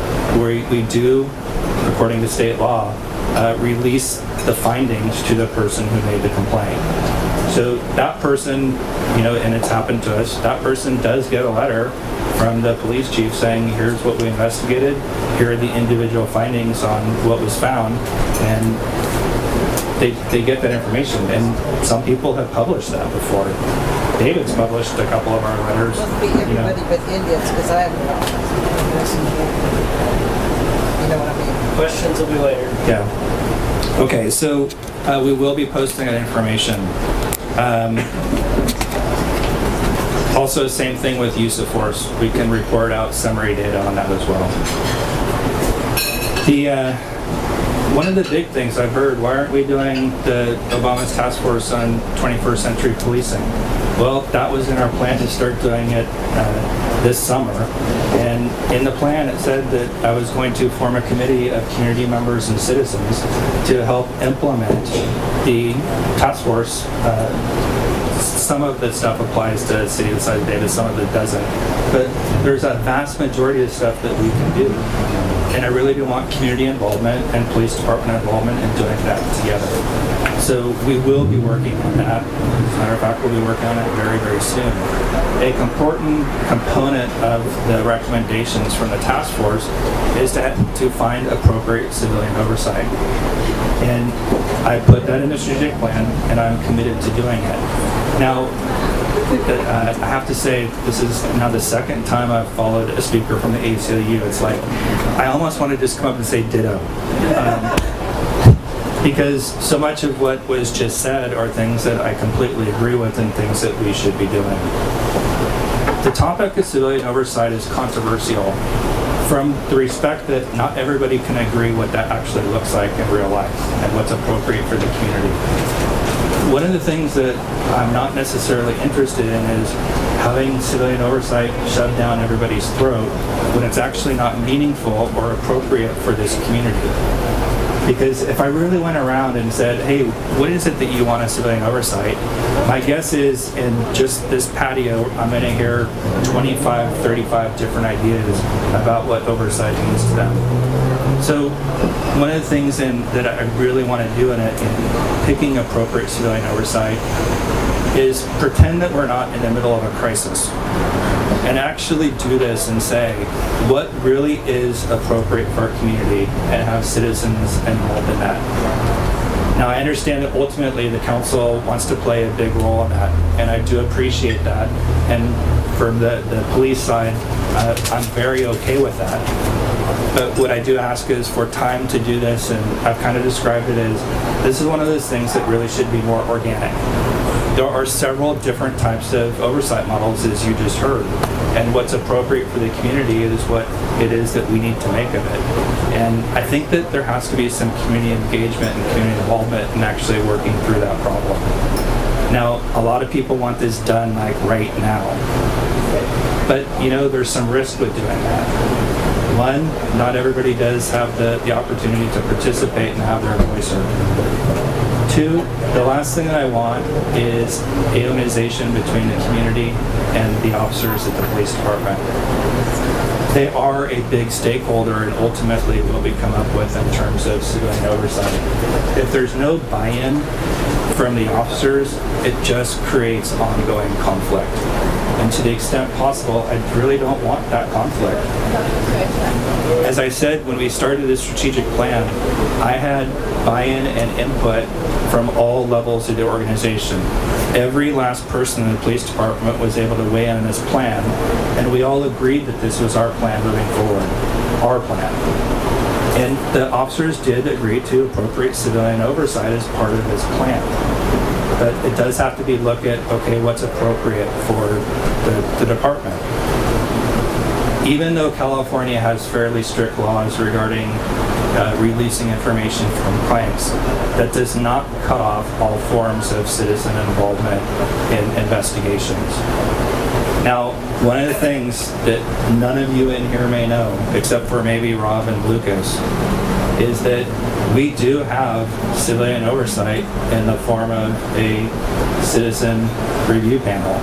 S4: we do, according to state law, release the findings to the person who made the complaint. So that person, and it's happened to us, that person does get a letter from the police chief saying, here's what we investigated, here are the individual findings on what was found, and they get that information. And some people have published that before. David's published a couple of our letters.
S8: Must be everybody but Indians, because I haven't You know what I mean?
S1: Questions will be later.
S4: Yeah. Okay, so we will be posting that information. Also, same thing with use of force. We can report out summary data on that as well. One of the big things I've heard, why aren't we doing the Obama's task force on 21st century policing? Well, that was in our plan to start doing it this summer. And in the plan, it said that I was going to form a committee of community members and citizens to help implement the task force. Some of the stuff applies to the city of the size of Davis, some of it doesn't. But there's a vast majority of stuff that we can do. And I really do want community involvement and police department involvement in doing that together. So we will be working on that. As a matter of fact, we'll be working on it very, very soon. A important component of the recommendations from the task force is to find appropriate civilian oversight. And I put that in the strategic plan, and I'm committed to doing it. Now, I have to say, this is now the second time I've followed a speaker from the ACLU. It's like, I almost want to just come up and say ditto. Because so much of what was just said are things that I completely agree with and things that we should be doing. The topic of civilian oversight is controversial from the respect that not everybody can agree what that actually looks like in real life and what's appropriate for the community. one of the things that I'm not necessarily interested in is having civilian oversight shoved down everybody's throat when it's actually not meaningful or appropriate for this community. Because if I really went around and said, hey, what is it that you want a civilian oversight? My guess is in just this patio, I'm going to hear 25, 35 different ideas about what oversight means to them. So one of the things that I really want to do in picking appropriate civilian oversight is pretend that we're not in the middle of a crisis and actually do this and say what really is appropriate for our community and have citizens involved in that. Now, I understand that ultimately the council wants to play a big role in that, and I do appreciate that. And from the police side, I'm very okay with that. But what I do ask is for time to do this, and I've kind of described it as this is one of those things that really should be more organic. There are several different types of oversight models, as you just heard, and what's appropriate for the community is what it is that we need to make of it. And I think that there has to be some community engagement and community involvement in actually working through that problem. Now, a lot of people want this done like right now, but there's some risk with doing that. One, not everybody does have the opportunity to participate and have their voice heard. Two, the last thing that I want is alienation between the community and the officers at the police department. They are a big stakeholder in ultimately what we come up with in terms of civilian oversight. If there's no buy-in from the officers, it just creates ongoing conflict. And to the extent possible, I really don't want that conflict. As I said, when we started this strategic plan, I had buy-in and input from all levels of the organization. Every last person in the police department was able to weigh in on this plan, and we all agreed that this was our plan moving forward, our plan. And the officers did agree to appropriate civilian oversight as part of this plan. But it does have to be looked at, okay, what's appropriate for the department. Even though California has fairly strict laws regarding releasing information from claims, that does not cut off all forms of citizen involvement in investigations. Now, one of the things that none of you in here may know, except for maybe Rob and Lucas, is that we do have civilian oversight in the form of a citizen review panel.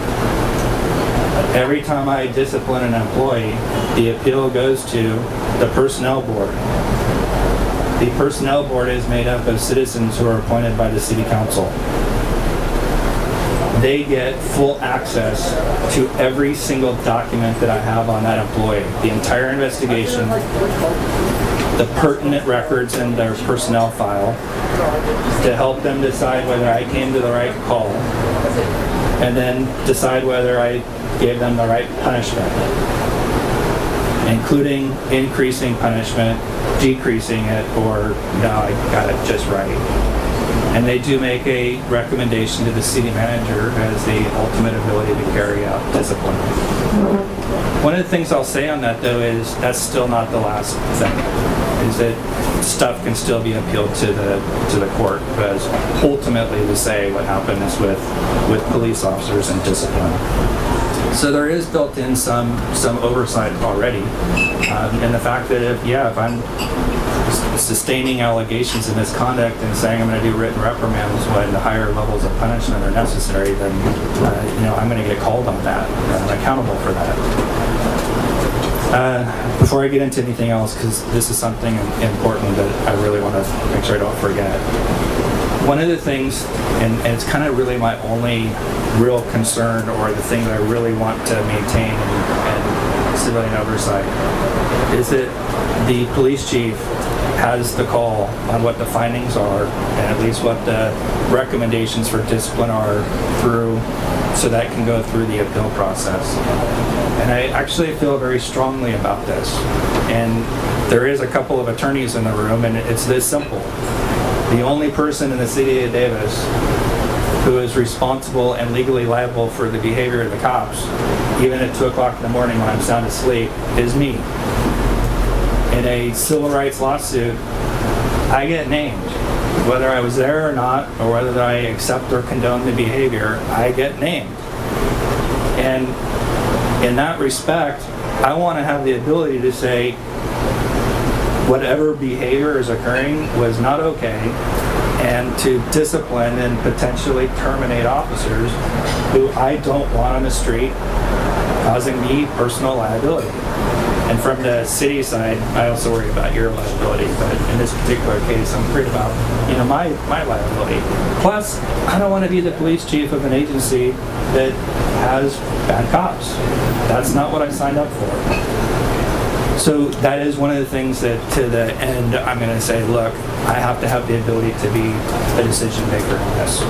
S4: Every time I discipline an employee, the appeal goes to the personnel board. The personnel board is made up of citizens who are appointed by the city council. They get full access to every single document that I have on that employee, the entire investigation, the pertinent records in their personnel file, to help them decide whether I came to the right call, and then decide whether I gave them the right punishment, including increasing punishment, decreasing it, or no, I got it just right. And they do make a recommendation to the city manager as the ultimate ability to carry out discipline. One of the things I'll say on that, though, is that's still not the last thing, is that stuff can still be appealed to the court, because ultimately to say what happens with police officers and discipline. So there is built in some oversight already, and the fact that if I'm sustaining allegations of misconduct and saying I'm going to do written reprimands when the higher levels of punishment are necessary, then I'm going to get called on that. I'm accountable for that. Before I get into anything else, because this is something important that I really want to make sure I don't forget. One of the things, and it's kind of really my only real concern, or the thing that I really want to maintain in civilian oversight, is that the police chief has the call on what the findings are, and at least what the recommendations for discipline are through, so that can go through the appeal process. And I actually feel very strongly about this. And there is a couple of attorneys in the room, and it's this simple. The only person in the city of Davis who is responsible and legally liable for the behavior of the cops, even at 2 o'clock in the morning when I'm sound asleep, is me. In a civil rights lawsuit, I get named. whether I was there or not, or whether I accept or condone the behavior, I get named. And in that respect, I want to have the ability to say whatever behavior is occurring was not okay, and to discipline and potentially terminate officers who I don't want on the street causing me personal liability. And from the city side, I also worry about your liability, but in this particular case, I'm worried about, my liability. Plus, I don't want to be the police chief of an agency that has bad cops. That's not what I signed up for. So that is one of the things that, to the end, I'm going to say, look, I have to have the ability to be a decision maker in this.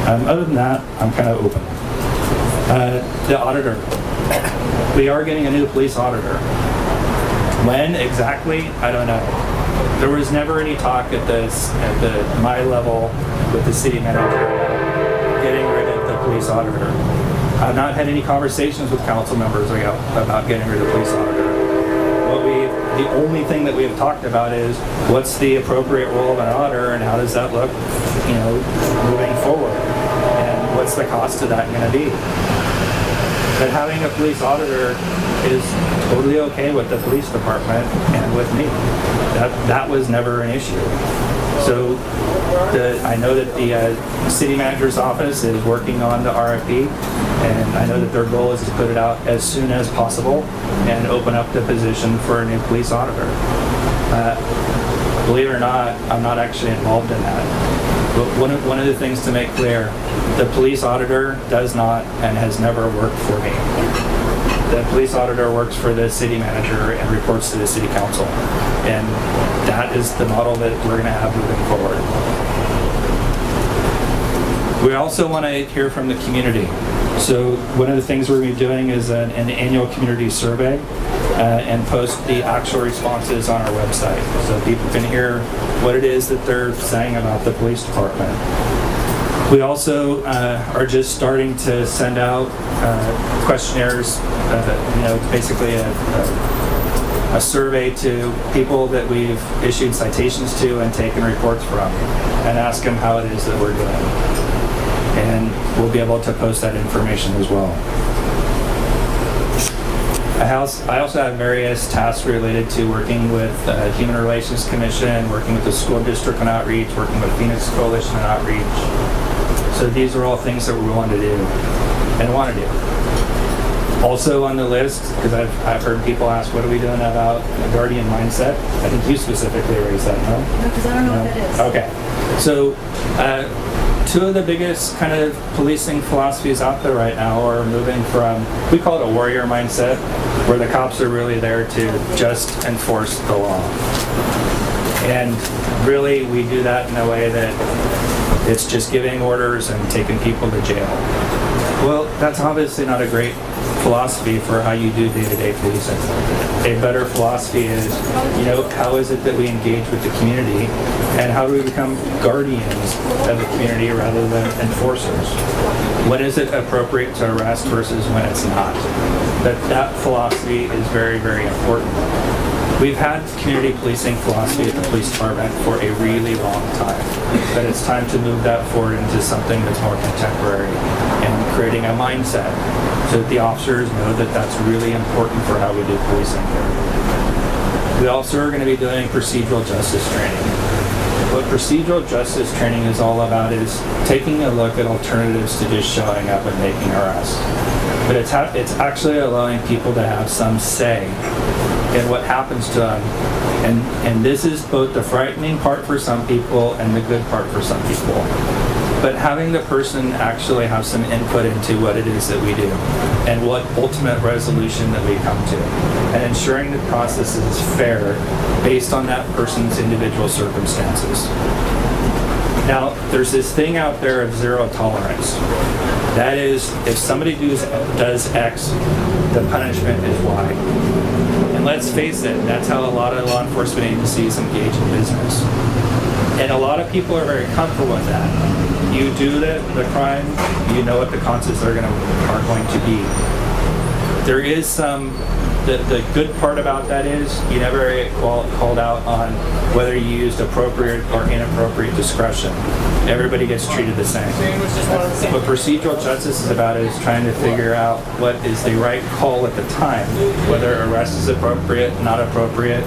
S4: Other than that, I'm kind of open. The auditor. We are getting a new police auditor. When exactly, I don't know. There was never any talk at my level with the city manager getting rid of the police auditor. I've not had any conversations with council members about getting rid of the police auditor. The only thing that we have talked about is what's the appropriate role of an auditor and how does that look, moving forward, and what's the cost of that going to be. But having a police auditor is totally okay with the police department and with me. That was never an issue. So I know that the city manager's office is working on the RFP, and I know that their goal is to put it out as soon as possible and open up the position for a new police auditor. Believe it or not, I'm not actually involved in that. But one of the things to make clear, the police auditor does not and has never worked for me. The police auditor works for the city manager and reports to the city council. And that is the model that we're going to have moving forward. We also want to hear from the community. So one of the things we're going to be doing is an annual community survey and post the actual responses on our website so people can hear what it is that they're saying about the police department. We also are just starting to send out questionnaires, basically a survey to people that we've issued citations to and taken reports from, and ask them how it is that we're doing. And we'll be able to post that information as well. I also have various tasks related to working with Human Relations Commission, working with the school district on outreach, working with Phoenix Coalition on outreach. So these are all things that we want to do and want to do. Also on the list, because I've heard people ask, what are we doing about a guardian mindset? I think you specifically raised that, no?
S2: No, because I don't know what that is.
S4: Okay. So two of the biggest kind of policing philosophies out there right now are moving from, we call it a warrior mindset, where the cops are really there to just enforce the law. And really we do that in a way that it's just giving orders and taking people to jail. Well, that's obviously not a great philosophy for how you do day-to-day policing. A better philosophy is, how is it that we engage with the community, and how do we become guardians of the community rather than enforcers? When is it appropriate to arrest versus when it's not? That philosophy is very, very important. We've had community policing philosophy at the police department for a really long time, but it's time to move that forward into something that's more contemporary and creating a mindset so that the officers know that that's really important for how we do policing here. We also are going to be doing procedural justice training. What procedural justice training is all about is taking a look at alternatives to just showing up and making arrests. But it's actually allowing people to have some say in what happens to them. And this is both the frightening part for some people and the good part for some people. But having the person actually have some input into what it is that we do and what ultimate resolution that we come to, and ensuring the process is fair based on that person's individual circumstances. Now, there's this thing out there of zero tolerance. That is, if somebody does X, the punishment is Y. And let's face it, that's how a lot of law enforcement agencies engage in business. And a lot of people are very comfortable with that. You do the crime, you know what the consequences are going to be. There is some the good part about that is you never get called out on whether you used appropriate or inappropriate discretion. Everybody gets treated the same. What procedural justice is about is trying to figure out what is the right call at the time, whether arrest is appropriate, not appropriate,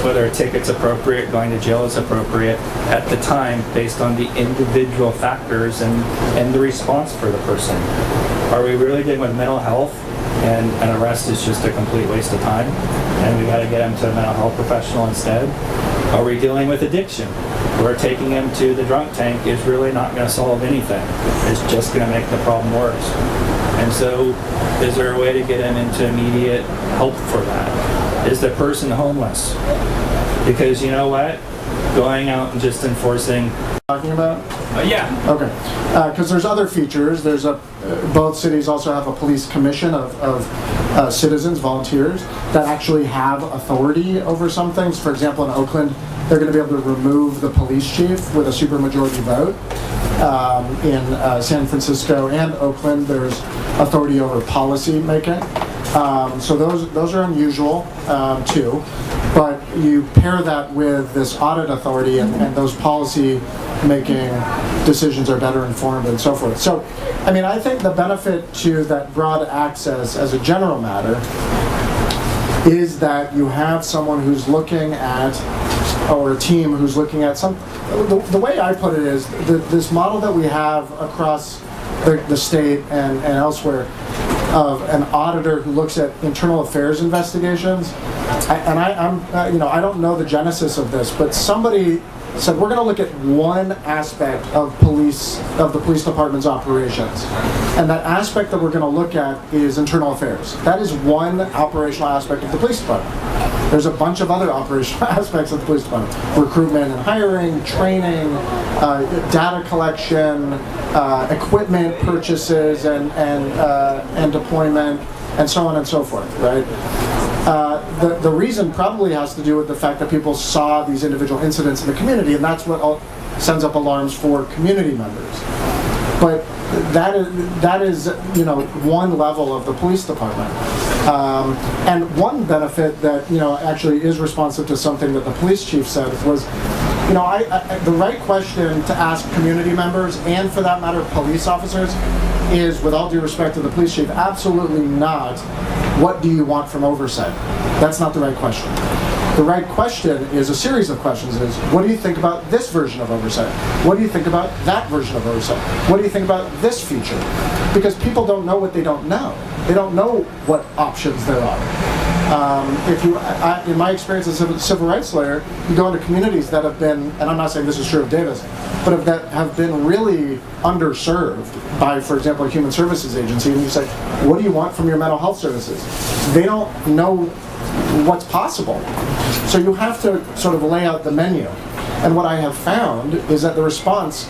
S4: whether a ticket's appropriate, going to jail is appropriate at the time based on the individual factors and the response for the person. Are we really dealing with mental health and an arrest is just a complete waste of time and we got to get him to a mental health professional instead? Are we dealing with addiction where taking him to the drunk tank is really not going to solve anything? It's just going to make the problem worse. And so is there a way to get him into immediate help for that? Is the person homeless? Because you know what? Going out and just enforcing...
S3: Talking about?
S4: Yeah.
S3: Okay. Because there's other features. There's both cities also have a police commission of citizens, volunteers, that actually have authority over some things. For example, in Oakland, they're going to be able to remove the police chief with a supermajority vote. In San Francisco and Oakland, there's authority over policy making. So those are unusual too. But you pair that with this audit authority and those policy making decisions are better informed and so forth. So, I mean, I think the benefit to that broad access as a general matter is that you have someone who's looking at, or a team who's looking at some, the way I put it is this model that we have across the state and elsewhere of an auditor who looks at internal affairs investigations. I don't know the genesis of this, but somebody said we're going to look at one aspect of the police department's operations, and that aspect that we're going to look at is internal affairs. That is one operational aspect of the police department. There's a bunch of other operational aspects of the police department: recruitment and hiring, training, data collection, equipment purchases and deployment, and so on and so forth, right? The reason probably has to do with the fact that people saw these individual incidents in the community, and that's what sends up alarms for community members. But that is one level of the police department. And one benefit that actually is responsive to something that the police chief said was, the right question to ask community members, and for that matter police officers, is, with all due respect to the police chief, absolutely not, what do you want from oversight? That's not the right question. The right question is a series of questions. Is, what do you think about this version of oversight? What do you think about that version of oversight? What do you think about this feature? Because people don't know what they don't know. They don't know what options there are. In my experience as a civil rights lawyer, you go into communities that have been, and I'm not saying this is true of Davis, but that have been really underserved by, for example, a human services agency, and you say, what do you want from your mental health services? They don't know what's possible. So you have to sort of lay out the menu. And what I have found is that the response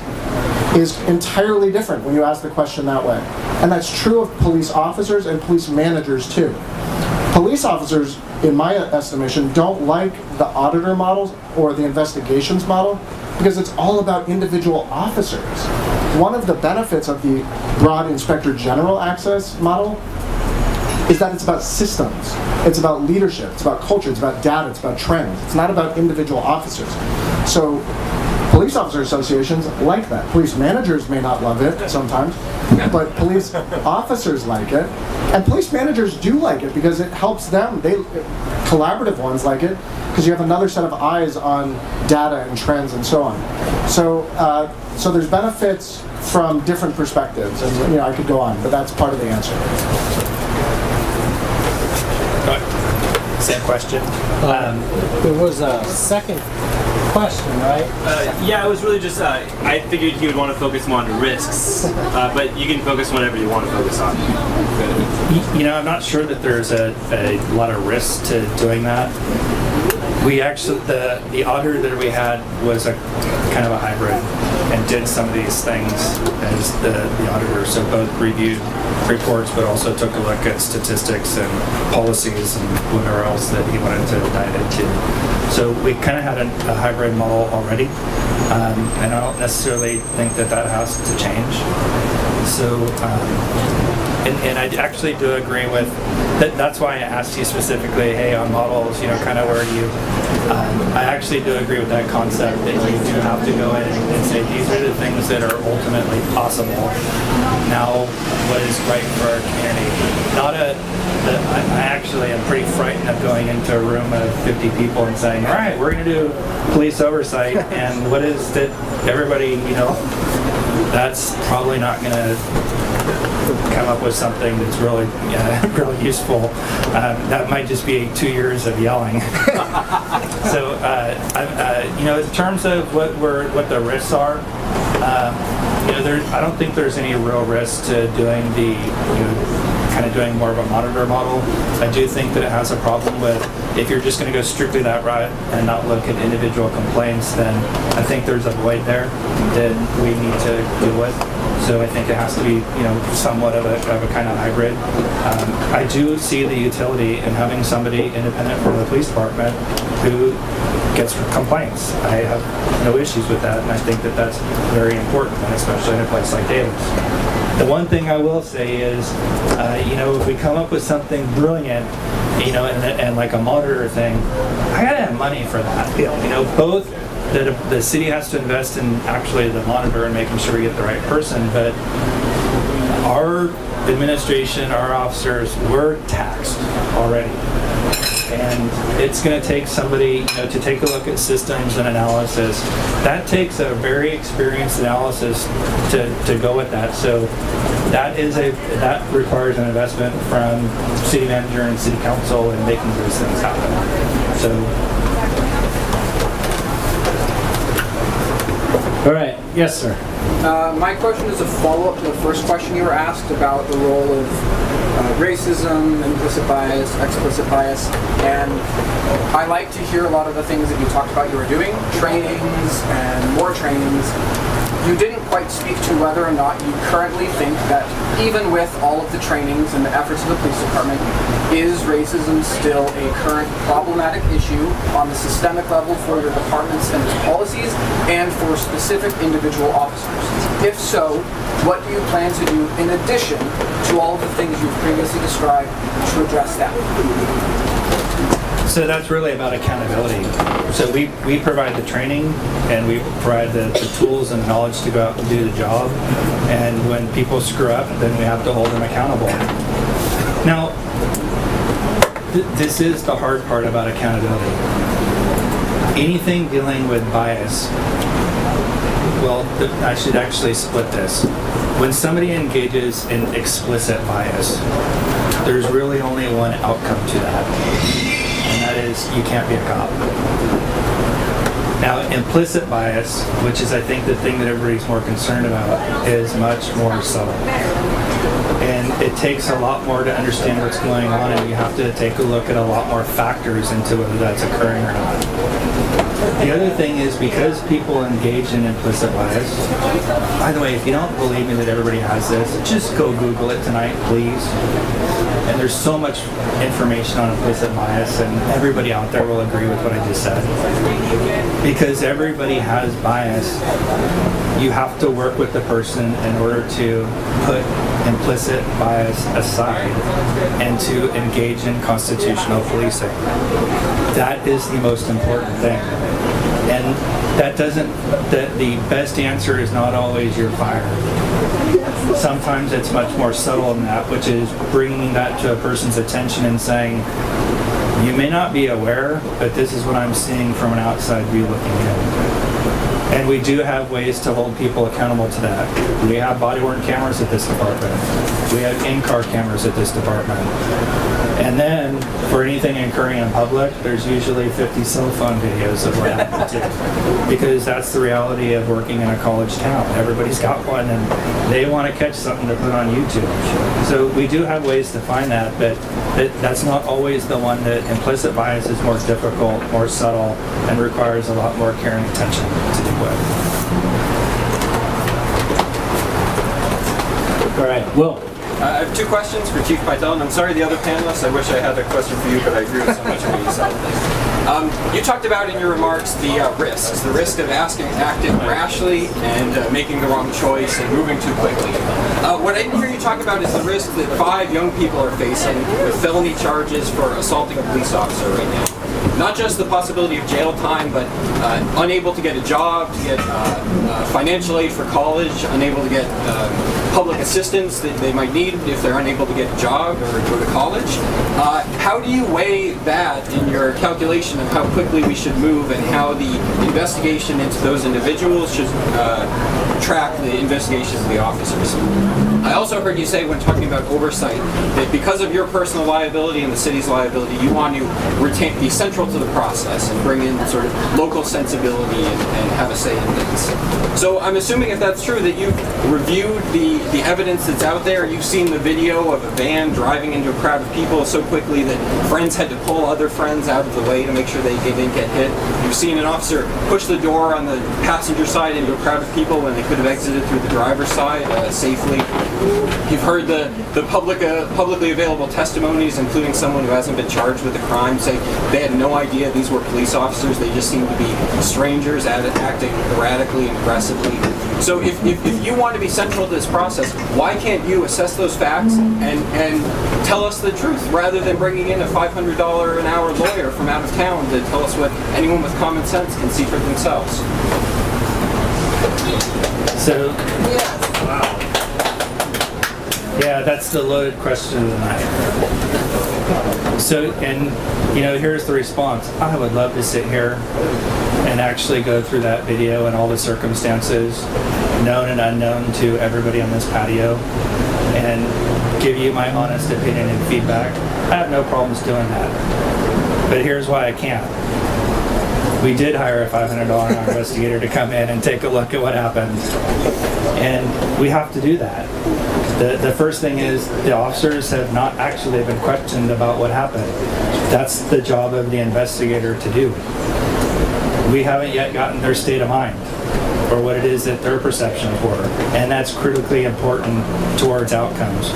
S3: is entirely different when you ask the question that way. And that's true of police officers and police managers too. Police officers, in my estimation, don't like the auditor models or the investigations model because it's all about individual officers. One of the benefits of the broad inspector general access model is that it's about systems, it's about leadership, it's about culture, it's about data, it's about trends. It's not about individual officers. So police officer associations like that. Police managers may not love it sometimes, but police officers like it. And police managers do like it because it helps them. Collaborative ones like it because you have another set of eyes on data and trends and so on. So there's benefits from different perspectives, and I could go on, but that's part of the answer.
S4: Same question.
S1: There was a second question, right?
S7: Yeah, it was really just, I figured he would want to focus more on risks, but you can focus whatever you want to focus on.
S4: I'm not sure that there's a lot of risks to doing that. We actually, the auditor that we had was a kind of a hybrid and did some of these things as the auditor, so both reviewed reports but also took a look at statistics and policies and whatever else that he wanted to dive into. So we kind of had a hybrid model already, and I don't necessarily think that has to change. So and I actually do agree with that. That's why I asked you specifically, hey, on models, kind of where do you? I actually do agree with that concept that you do have to go in and say these are the things that are ultimately possible. Now, what is right for our community? I actually am pretty frightened of going into a room of 50 people and saying, all right, we're going to do police oversight, and what is that everybody, that's probably not going to come up with something that's really, really useful. That might just be 2 years of yelling. So, in terms of what the risks are, I don't think there's any real risk to doing doing more of a monitor model. I do think that it has a problem with if you're just going to go strictly that route and not look at individual complaints, then I think there's a void there that we need to deal with. So I think it has to be, somewhat of a kind of hybrid. I do see the utility in having somebody independent from the police department who gets complaints. I have no issues with that, and I think that that's very important, and especially in a place like Davis. The one thing I will say is, if we come up with something brilliant, and like a monitor thing, I gotta have money for that. Both the city has to invest in actually the monitor and making sure we get the right person, but our administration, our officers, we're taxed already. And it's going to take somebody, to take a look at systems and analysis. That takes a very experienced analysis to go with that. So that requires an investment from city manager and city council in making those things happen. So.
S1: All right. Yes, sir.
S9: My question is a follow-up to the first question you were asked about the role of racism, implicit bias, explicit bias, and I like to hear a lot of the things that you talked about you were doing, trainings and more trainings. You didn't quite speak to whether or not you currently think that even with all of the trainings and the efforts of the police department, is racism still a current problematic issue on the systemic level for your departments and its policies and for specific individual officers? If so, what do you plan to do in addition to all of the things you've previously described to address that?
S4: So that's really about accountability. So we provide the training and we provide the tools and knowledge to go out and do the job. And when people screw up, then we have to hold them accountable. Now, this is the hard part about accountability. Anything dealing with bias, well, I should actually split this. When somebody engages in explicit bias, there's really only one outcome to that. And that is, you can't be a cop. Now, implicit bias, which is I think the thing that everybody's more concerned about, is much more subtle. And it takes a lot more to understand what's going on, and you have to take a look at a lot more factors into whether that's occurring or not. The other thing is, because people engage in implicit bias, by the way, if you don't believe me that everybody has this, just go Google it tonight, please. And there's so much information on implicit bias, and everybody out there will agree with what I just said. Because everybody has bias, you have to work with the person in order to put implicit bias aside and to engage in constitutional policing. That is the most important thing. And that doesn't, the best answer is not always you're fired. Sometimes it's much more subtle than that, which is bringing that to a person's attention and saying, you may not be aware, but this is what I'm seeing from an outside view looking in. And we do have ways to hold people accountable to that. We have body-worn cameras at this department. We have in-car cameras at this department. And then, for anything occurring in public, there's usually 50 cell phone videos of what happened to. Because that's the reality of working in a college town. Everybody's got one and they want to catch something to put on YouTube. So we do have ways to find that, but that's not always the one. That implicit bias is more difficult, more subtle, and requires a lot more care and attention to do with.
S1: All right, Will.
S10: I have two questions for Chief Pytel, and I'm sorry the other panelists, I wish I had a question for you, but I agree with so much of what you said.
S9: You talked about in your remarks the risks, the risk of acting rashly and making the wrong choice and moving too quickly. What I didn't hear you talk about is the risk that 5 young people are facing with felony charges for assaulting a police officer right now. Not just the possibility of jail time, but unable to get a job, to get financial aid for college, unable to get public assistance that they might need if they're unable to get a job or go to college. How do you weigh that in your calculation of how quickly we should move and how the investigation into those individuals should track the investigations of the officers? I also heard you say when talking about oversight that because of your personal liability and the city's liability, you want to be central to the process and bring in sort of local sensibility and have a say in things. So I'm assuming if that's true that you've reviewed the evidence that's out there, you've seen the video of a van driving into a crowd of people so quickly that friends had to pull other friends out of the way to make sure they didn't get hit. You've seen an officer push the door on the passenger side into a crowd of people when they could have exited through the driver's side safely. You've heard the publicly available testimonies, including someone who hasn't been charged with a crime, say they had no idea these were police officers. They just seemed to be strangers acting erratically and aggressively. So if you want to be central to this process, why can't you assess those facts and tell us the truth rather than bringing in a $500 an hour lawyer from out of town to tell us what anyone with common sense can see for themselves?
S1: So,
S8: Yes.
S1: wow. Yeah, that's the loaded question of the night. So, and here's the response. I would love to sit here and actually go through that video and all the circumstances, known and unknown to everybody on this patio, and give you my honest opinion and feedback. I have no problems doing that. But here's why I can't. We did hire a $500 an hour investigator to come in and take a look at what happened. And we have to do that. The first thing is the officers have not actually been questioned about what happened. That's the job of the investigator to do. We haven't yet gotten their state of mind or what it is that their perception of were. And that's critically important towards outcomes.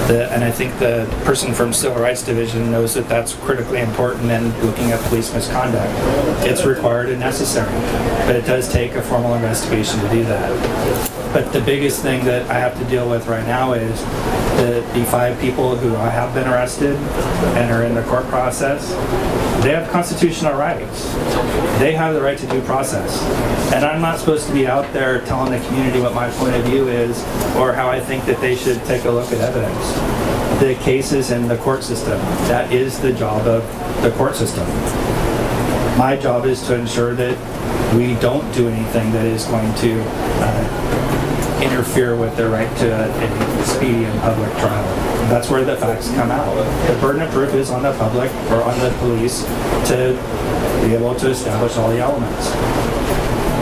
S1: And I think the person from Civil Rights Division knows that that's critically important in looking at police misconduct. It's required and necessary, but it does take a formal investigation to do that. But the biggest thing that I have to deal with right now is the 5 people who have been arrested and are in the court process. They have constitutional rights. They have the right to due process. And I'm not supposed to be out there telling the community what my point of view is or how I think that they should take a look at evidence. The case is in the court system. That is the job of the court system. My job is to ensure that we don't do anything that is going to interfere with their right to a speedy and public trial. That's where the facts come out. The burden of proof is on the public or on the police to be able to establish all the elements.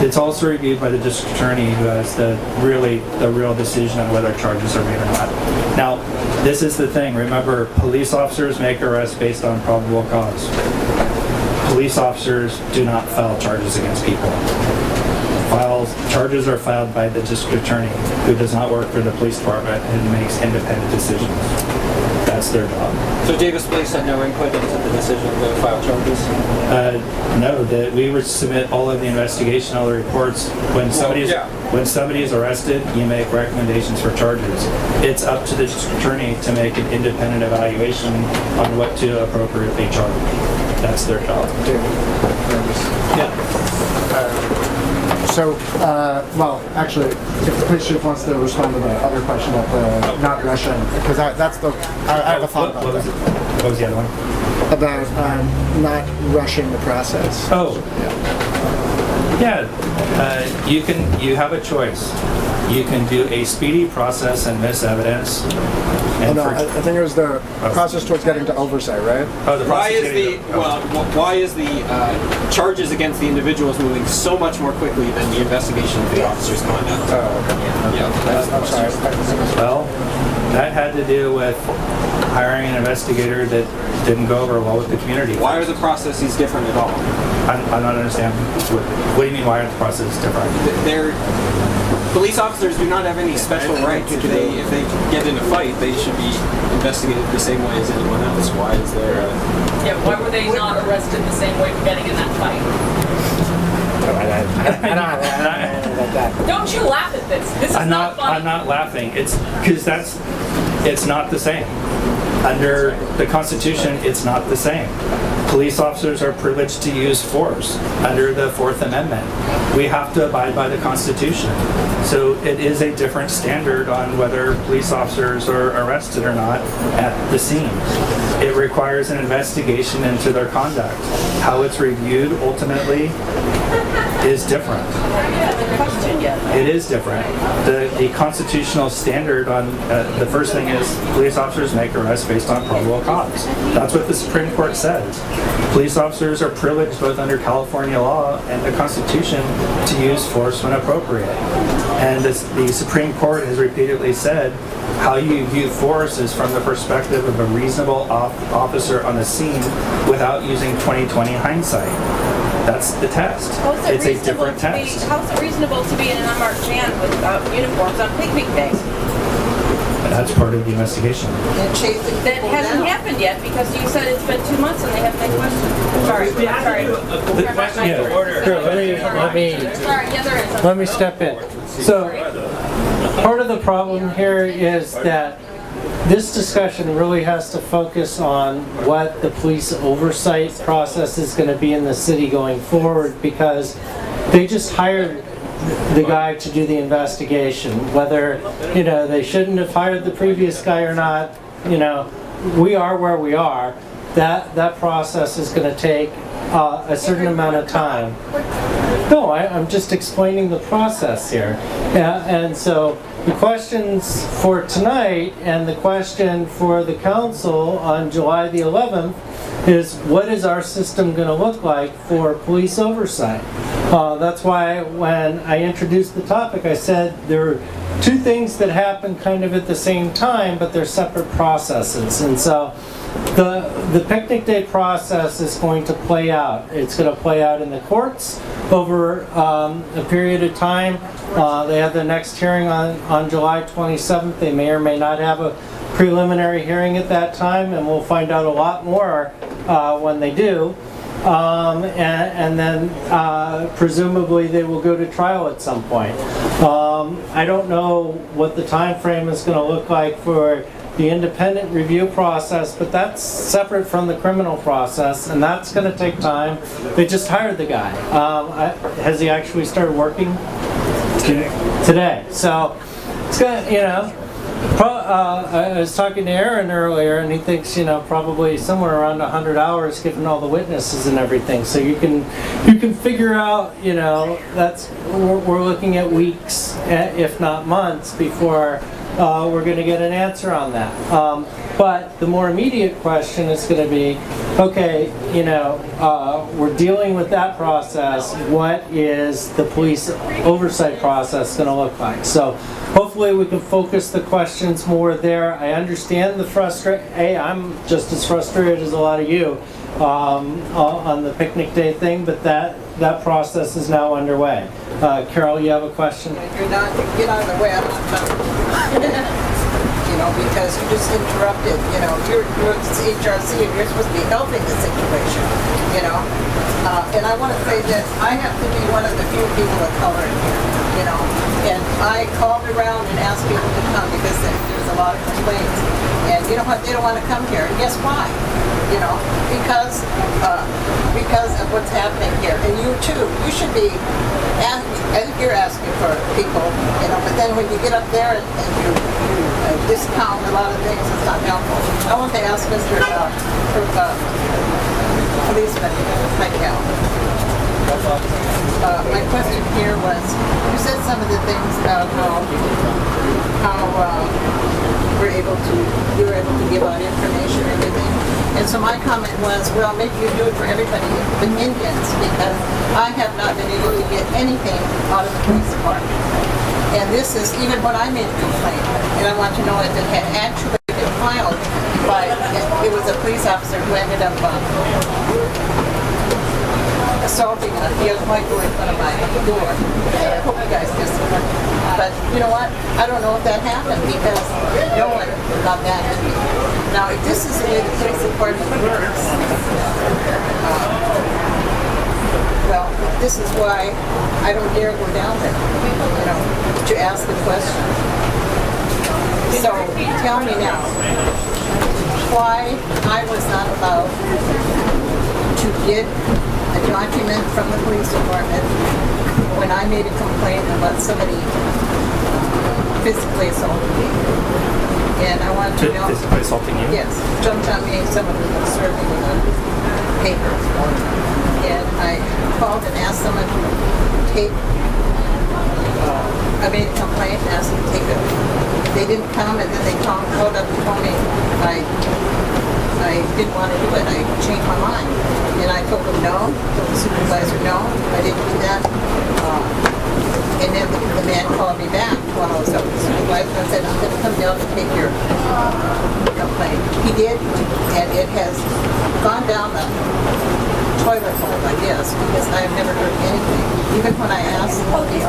S1: It's also reviewed by the district attorney who has the real decision on whether charges are made or not. Now, this is the thing. Remember, police officers make arrests based on probable cause. Police officers do not file charges against people. Charges are filed by the district attorney, who does not work for the police department and makes independent decisions. That's their job.
S9: So Davis Place had no input into the decision to file charges?
S1: No, we would submit all of the investigation, all the reports. When somebody is arrested, you make recommendations for charges. It's up to the district attorney to make an independent evaluation on what to appropriately charge. That's their job.
S3: Actually, if the police chief wants to respond to the other question of the not rushing, because I have a thought about that.
S1: What was the other one?
S3: About not rushing the process.
S1: Oh. Yeah. You have a choice. You can do a speedy process and miss evidence. And
S3: I think it was the process towards getting to oversight, right?
S1: Oh, the
S9: Why
S1: process.
S9: is the charges against the individuals moving so much more quickly than the investigation of the officers' conduct?
S3: I'm sorry.
S1: Well, that had to do with hiring an investigator that didn't go over well with the community.
S9: Why are the processes different at all?
S4: I'm not understanding. What do you mean, why aren't the processes different?
S9: Police officers do not have any special rights. If they get in a fight, they should be investigated the same way as anyone else. Why is there
S5: Yeah, why were they not arrested the same way for getting in that fight? Don't you laugh at this. This is not funny.
S4: I'm not laughing. It's because it's not the same. Under the Constitution, it's not the same. Police officers are privileged to use force under the Fourth Amendment. We have to abide by the Constitution. So it is a different standard on whether police officers are arrested or not at the scene. It requires an investigation into their conduct. How it's reviewed ultimately is different. It is different. The constitutional standard on the first thing is police officers make arrests based on probable cause. That's what the Supreme Court says. Police officers are privileged both under California law and the Constitution to use force when appropriate. And the Supreme Court has repeatedly said how you view force is from the perspective of a reasonable officer on the scene without using 20/20 hindsight. That's the test. It's a different test.
S10: How's it reasonable to be in an unmarked van without uniforms on picnic day?
S4: That's part of the investigation.
S8: And chasing
S10: That
S8: people
S10: hasn't
S8: down.
S10: happened yet because you said it's been 2 months and they haven't been questioned. Sorry.
S7: The question
S1: Yeah.
S7: to order.
S1: Sure, let me
S10: Sorry, yeah, there is.
S1: Let me step in. So, part of the problem here is that this discussion really has to focus on what the police oversight process is going to be in the city going forward, because they just hired the guy to do the investigation. Whether, they shouldn't have hired the previous guy or not, we are where we are. That process is going to take a certain amount of time. No, I'm just explaining the process here. And so the questions for tonight and the question for the council on July the 11th is, what is our system going to look like for police oversight? That's why when I introduced the topic, I said there are two things that happen kind of at the same time, but they're separate processes. And so the picnic day process is going to play out. It's going to play out in the courts over a period of time. They have the next hearing on July 27th. They may or may not have a preliminary hearing at that time, and we'll find out a lot more when they do. And then presumably they will go to trial at some point. I don't know what the time frame is going to look like for the independent review process, but that's separate from the criminal process, and that's going to take time. They just hired the guy. Has he actually started working? Today. So it's going to, I was talking to Aaron earlier, and he thinks, probably somewhere around 100 hours, given all the witnesses and everything. So you can figure out, we're looking at weeks, if not months, before we're going to get an answer on that. But the more immediate question is going to be, okay, we're dealing with that process. What is the police oversight process going to look like? So hopefully we can focus the questions more there. I understand the frustration. Hey, I'm just as frustrated as a lot of you on the picnic day thing, but that process is now underway. Carol, you have a question?
S8: If you're not, get out of the way, I'm not coming. Because you just interrupted, you're HRC and you're supposed to be helping the situation, And I want to say that I have to be one of the few people of color in here, And I called around and asked people to come because there's a lot of complaints. And you know what, they don't want to come here. And guess why? Because of what's happening here. And you too, you should be, I think you're asking for people, but then when you get up there and you discount a lot of things, it's not helpful. I want to ask Mr. Policeman Michael. My question here was, you said some of the things about how you were able to give out information and everything. And so my comment was, well, maybe you do it for everybody, but Indians, because I have not been able to get anything out of the police department. And this is even when I made a complaint, and I want to know if it had actually been filed by, it was a police officer who ended up assaulting a young white boy in front of my door. I hope you guys missed it. But you know what? I don't know if that happened because no one got back to me. Now, if this is the way the police department works, well, this is why I don't dare go down there, you know, to ask the question. So, tell me now, why I was not allowed to get a document from the police department when I made a complaint about somebody physically assaulting me. And I want to know...
S4: Physically assaulting you?
S8: Yes. Jumped on me, someone was serving with a paper. And I called and asked someone to take... I made a complaint and asked them to take it. They didn't come, and then they called up and told me I didn't want to do it. I changed my mind. And I told them no, told the supervisor no, I didn't do that. And then the man called me back while I was up with the supervisor and said, I'm going to come down to take your complaint. He did, and it has gone down the toilet bowl, I guess, because I have never heard anything. Even when I asked the auditor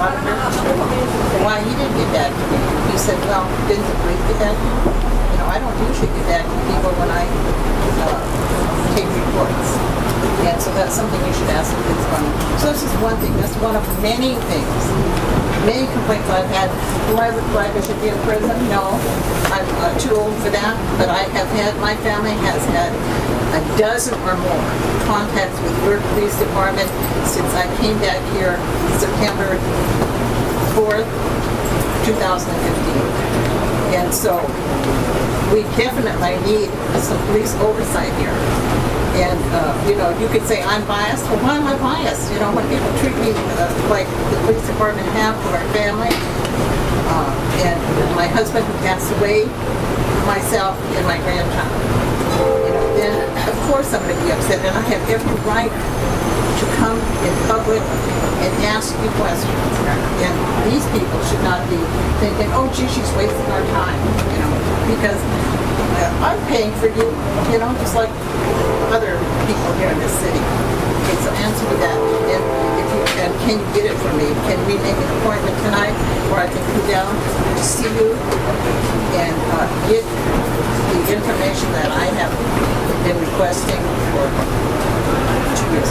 S8: why he didn't get back to me, he said, well, didn't the police get back to me? You know, I don't usually get back to people when I take reports. And so that's something you should ask the police department. So this is one thing. That's one of many things. Many complaints I've had. Do I look like I should be in prison? No. I'm too old for that. But I have had, my family has had a dozen or more contacts with your police department since I came back here September 4th, 2015. And so we definitely need some police oversight here. And, you know, you could say I'm biased. Well, why am I biased? You know, when people treat me like the police department have for our family, and my husband who passed away, myself, and my grandchild, you know, then of course I'm going to be upset. And I have every right to come in public and ask you questions. And these people should not be thinking, oh, gee, she's wasting our time, you know, because I'm paying for you, you know, just like other people here in this city. Okay, so answer to that. And if you can you get it for me? Can we make an appointment tonight where I can come down to see you and get the information that I have been requesting for 2 years?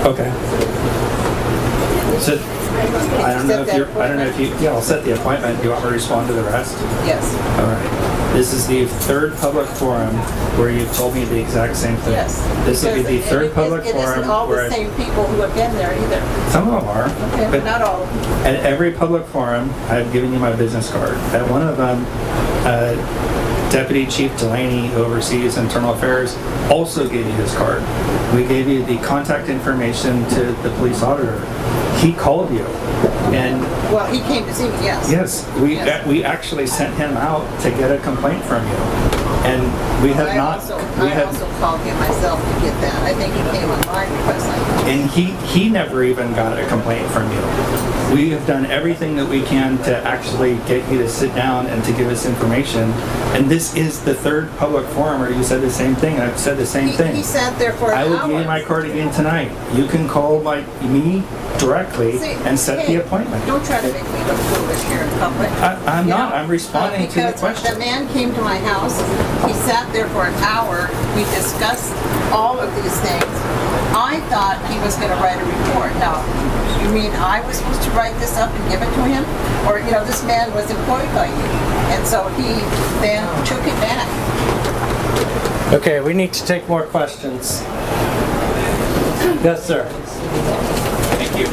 S4: Okay. So, I don't know if you, yeah, I'll set the appointment. Do you want me to respond to the rest?
S8: Yes.
S4: All right. This is the third public forum where you've told me the exact same thing.
S8: Yes.
S4: This will be the third public
S8: It
S4: forum
S8: isn't all
S4: where
S8: the same people who have been there either.
S4: some of them are,
S8: Okay,
S4: but
S8: not all.
S4: at every public forum, I've given you my business card. At one of them, Deputy Chief Delaney, who oversees internal affairs, also gave you his card. We gave you the contact information to the police auditor. He called you, and
S8: Well, he came to see me, yes.
S4: yes, we actually sent him out to get a complaint from you, and we have
S8: I
S4: not.
S8: also called him myself to get that. I think he came on my request.
S4: And he never even got a complaint from you. We have done everything that we can to actually get you to sit down and to give us information. And this is the third public forum where you said the same thing. I've said the same thing.
S8: He sat there for an hour.
S4: I will give you my card again tonight. You can call me directly and set the appointment.
S8: Don't try to make me look foolish here in public.
S4: I'm not. I'm responding to the
S8: Because
S4: question.
S8: the man came to my house. He sat there for an hour. We discussed all of these things. I thought he was going to write a report. Now, you mean I was supposed to write this up and give it to him? Or, you know, this man was employed by you. And so he then took it back.
S1: Okay, we need to take more questions. Yes, sir.
S11: Thank you.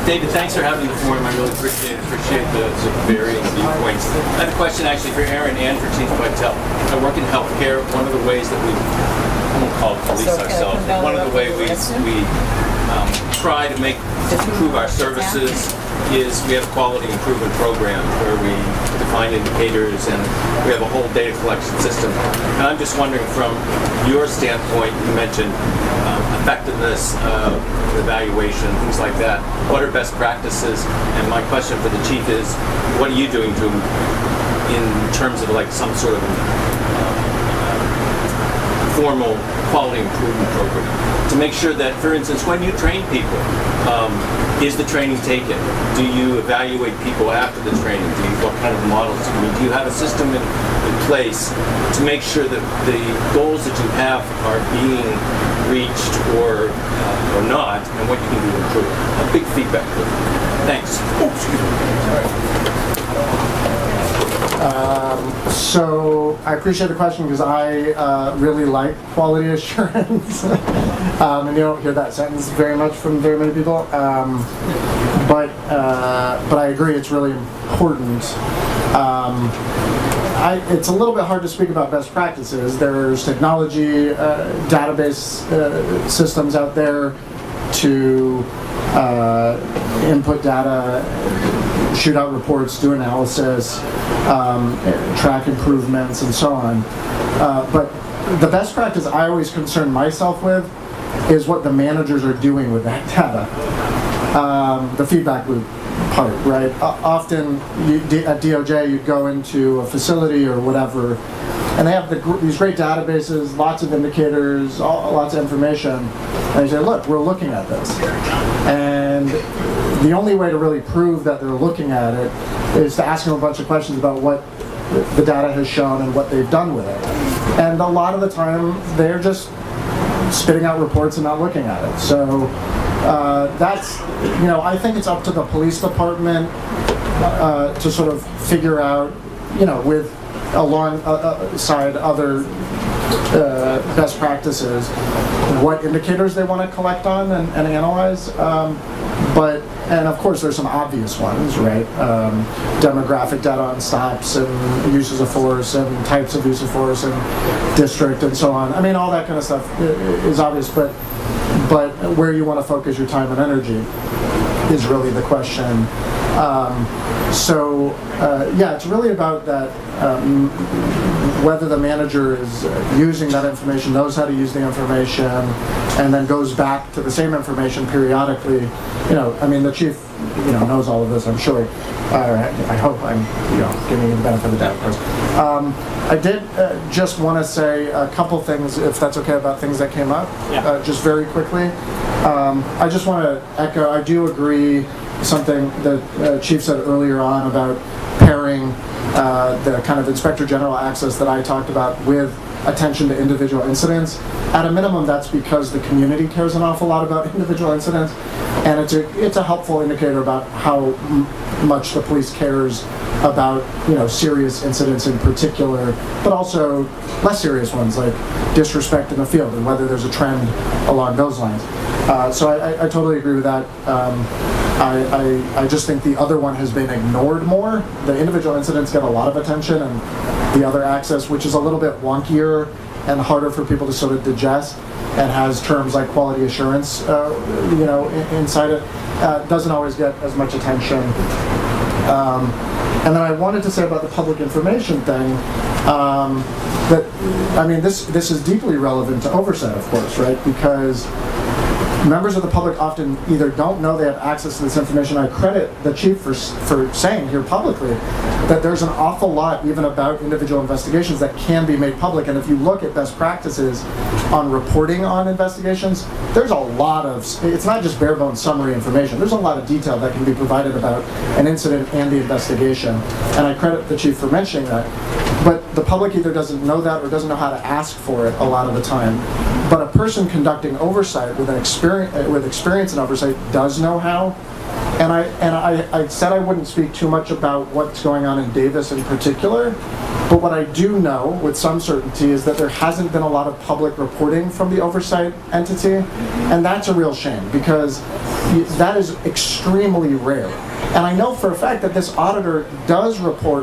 S11: David, thanks for having the forum. I really appreciate the varying viewpoints. I have a question actually for Aaron and for Chief Whitell. I work in healthcare. One of the ways that we won't call police ourselves, but one of the ways we try to improve our services is we have a quality improvement program where we define indicators and we have a whole data collection system. And I'm just wondering from your standpoint, you mentioned effectiveness, evaluation, things like that. What are best practices? And my question for the chief is, what are you doing in terms of like some sort of formal quality improvement program to make sure that, for instance, when you train people, is the training taken? Do you evaluate people after the training? What kind of models do you have a system in place to make sure that the goals that you have are being reached or not, and what you can do to improve? A big feedback loop. Thanks. Oh, excuse me.
S3: So I appreciate the question because I really like quality assurance, and you don't hear that sentence very much from very many people. But I agree it's really important. It's a little bit hard to speak about best practices. There's technology, database systems out there to input data, shoot out reports, do analysis, track improvements, and so on. But the best practice I always concern myself with is what the managers are doing with that data. The feedback loop part, right? Often at DOJ, you'd go into a facility or whatever, and they have these great databases, lots of indicators, lots of information, and they say, look, we're looking at this. And the only way to really prove that they're looking at it is to ask them a bunch of questions about what the data has shown and what they've done with it. And a lot of the time, they're just spitting out reports and not looking at it. So that's, I think it's up to the police department to sort of figure out, with alongside other best practices, what indicators they want to collect on and analyze. And of course there's some obvious ones, right? Demographic data on stops and uses of force and types of use of force and district and so on. I mean, all that kind of stuff is obvious, but where you want to focus your time and energy is really the question. It's really about that, whether the manager is using that information, knows how to use the information, and then goes back to the same information periodically. The chief, knows all of this, I'm sure. I hope I'm, giving you the benefit of the doubt, of course. I did just want to say a couple things, if that's okay, about things that came up, just very quickly. I just want to echo, I do agree something that Chief said earlier on about pairing the kind of Inspector General access that I talked about with attention to individual incidents. At a minimum, that's because the community cares an awful lot about individual incidents, and it's a helpful indicator about how much the police cares about serious incidents in particular, but also less serious ones like disrespect in the field and whether there's a trend along those lines. So I totally agree with that. I just think the other one has been ignored more. The individual incidents get a lot of attention, and the other access, which is a little bit wonkier and harder for people to sort of digest, and has terms like quality assurance, inside it, doesn't always get as much attention. And then I wanted to say about the public information thing, this is deeply relevant to oversight, of course, right? Because members of the public often either don't know they have access to this information. I credit the chief for saying here publicly that there's an awful lot even about individual investigations that can be made public. And if you look at best practices on reporting on investigations, there's a lot of, it's not just bare bones summary information. There's a lot of detail that can be provided about an incident and the investigation. And I credit the chief for mentioning that. But the public either doesn't know that or doesn't know how to ask for it a lot of the time. But a person conducting oversight with experience in oversight does know how. And I said I wouldn't speak too much about what's going on in Davis in particular, but what I do know with some certainty is that there hasn't been a lot of public reporting from the oversight entity, and that's a real shame because that is extremely rare. And I know for a fact that this auditor does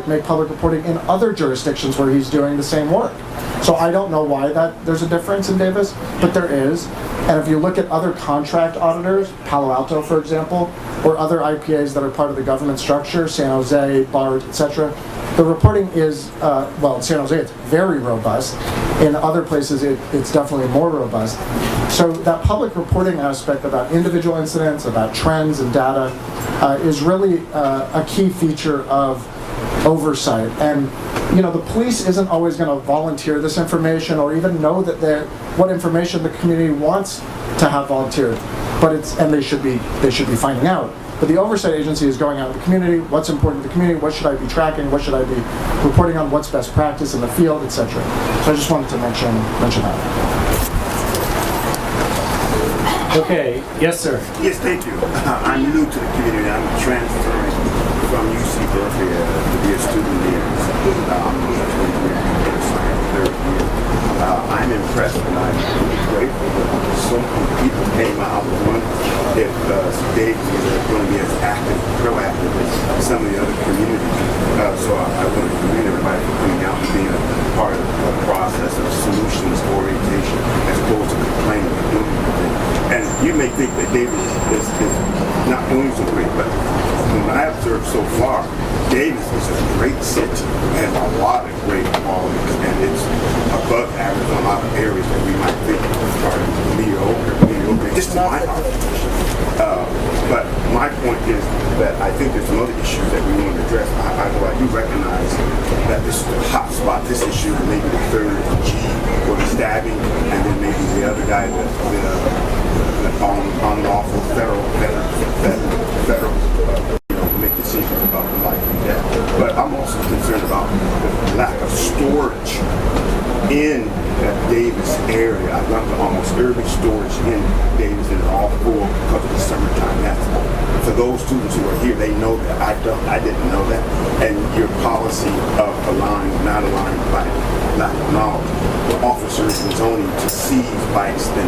S3: make public reporting in other jurisdictions where he's doing the same work. So I don't know why there's a difference in Davis, but there is. And if you look at other contract auditors, Palo Alto, for example, or other IPAs that are part of the government structure, San Jose, BART, etc., the reporting is, in San Jose it's very robust. In other places it's definitely more robust. So that public reporting aspect about individual incidents, about trends and data, is really a key feature of oversight. And the police isn't always going to volunteer this information or even know that what information the community wants to have volunteered. And they should be finding out. But the oversight agency is going out in the community, what's important to the community, what should I be tracking, what should I be reporting on, what's best practice in the field, etc. So I just wanted to mention that.
S1: Okay, yes, sir.
S6: Yes, thank you. I'm new to the community. I'm transferring from UC Berkeley to be a student here. I'm third year. I'm impressed and I'm grateful that so many people came out. One, if Dave is going to be as active, proactive as some of the other communities. So I want to commend everybody for coming out and being a part of the process of solutions orientation as opposed to complaining and doing everything. And you may think that David is not doing so great, but from what I observed so far, Davis is a great city and a lot of great qualities, and it's above average in a lot of areas that we might think are mediocre, just to my observation. But my point is that I think there's some other issues that we want to address. I do recognize that this is a hot spot, this issue, maybe the third G or the stabbing, and then maybe the other guy, the unlawful federal make decisions about the life and death. But I'm also concerned about the lack of storage in that Davis area. I've gone to almost every storage in Davis and all full because of the summertime. That's for those students who are here, they know that. I didn't know that. And your policy of not allowing by lack of knowledge, the officers was only to seize bikes than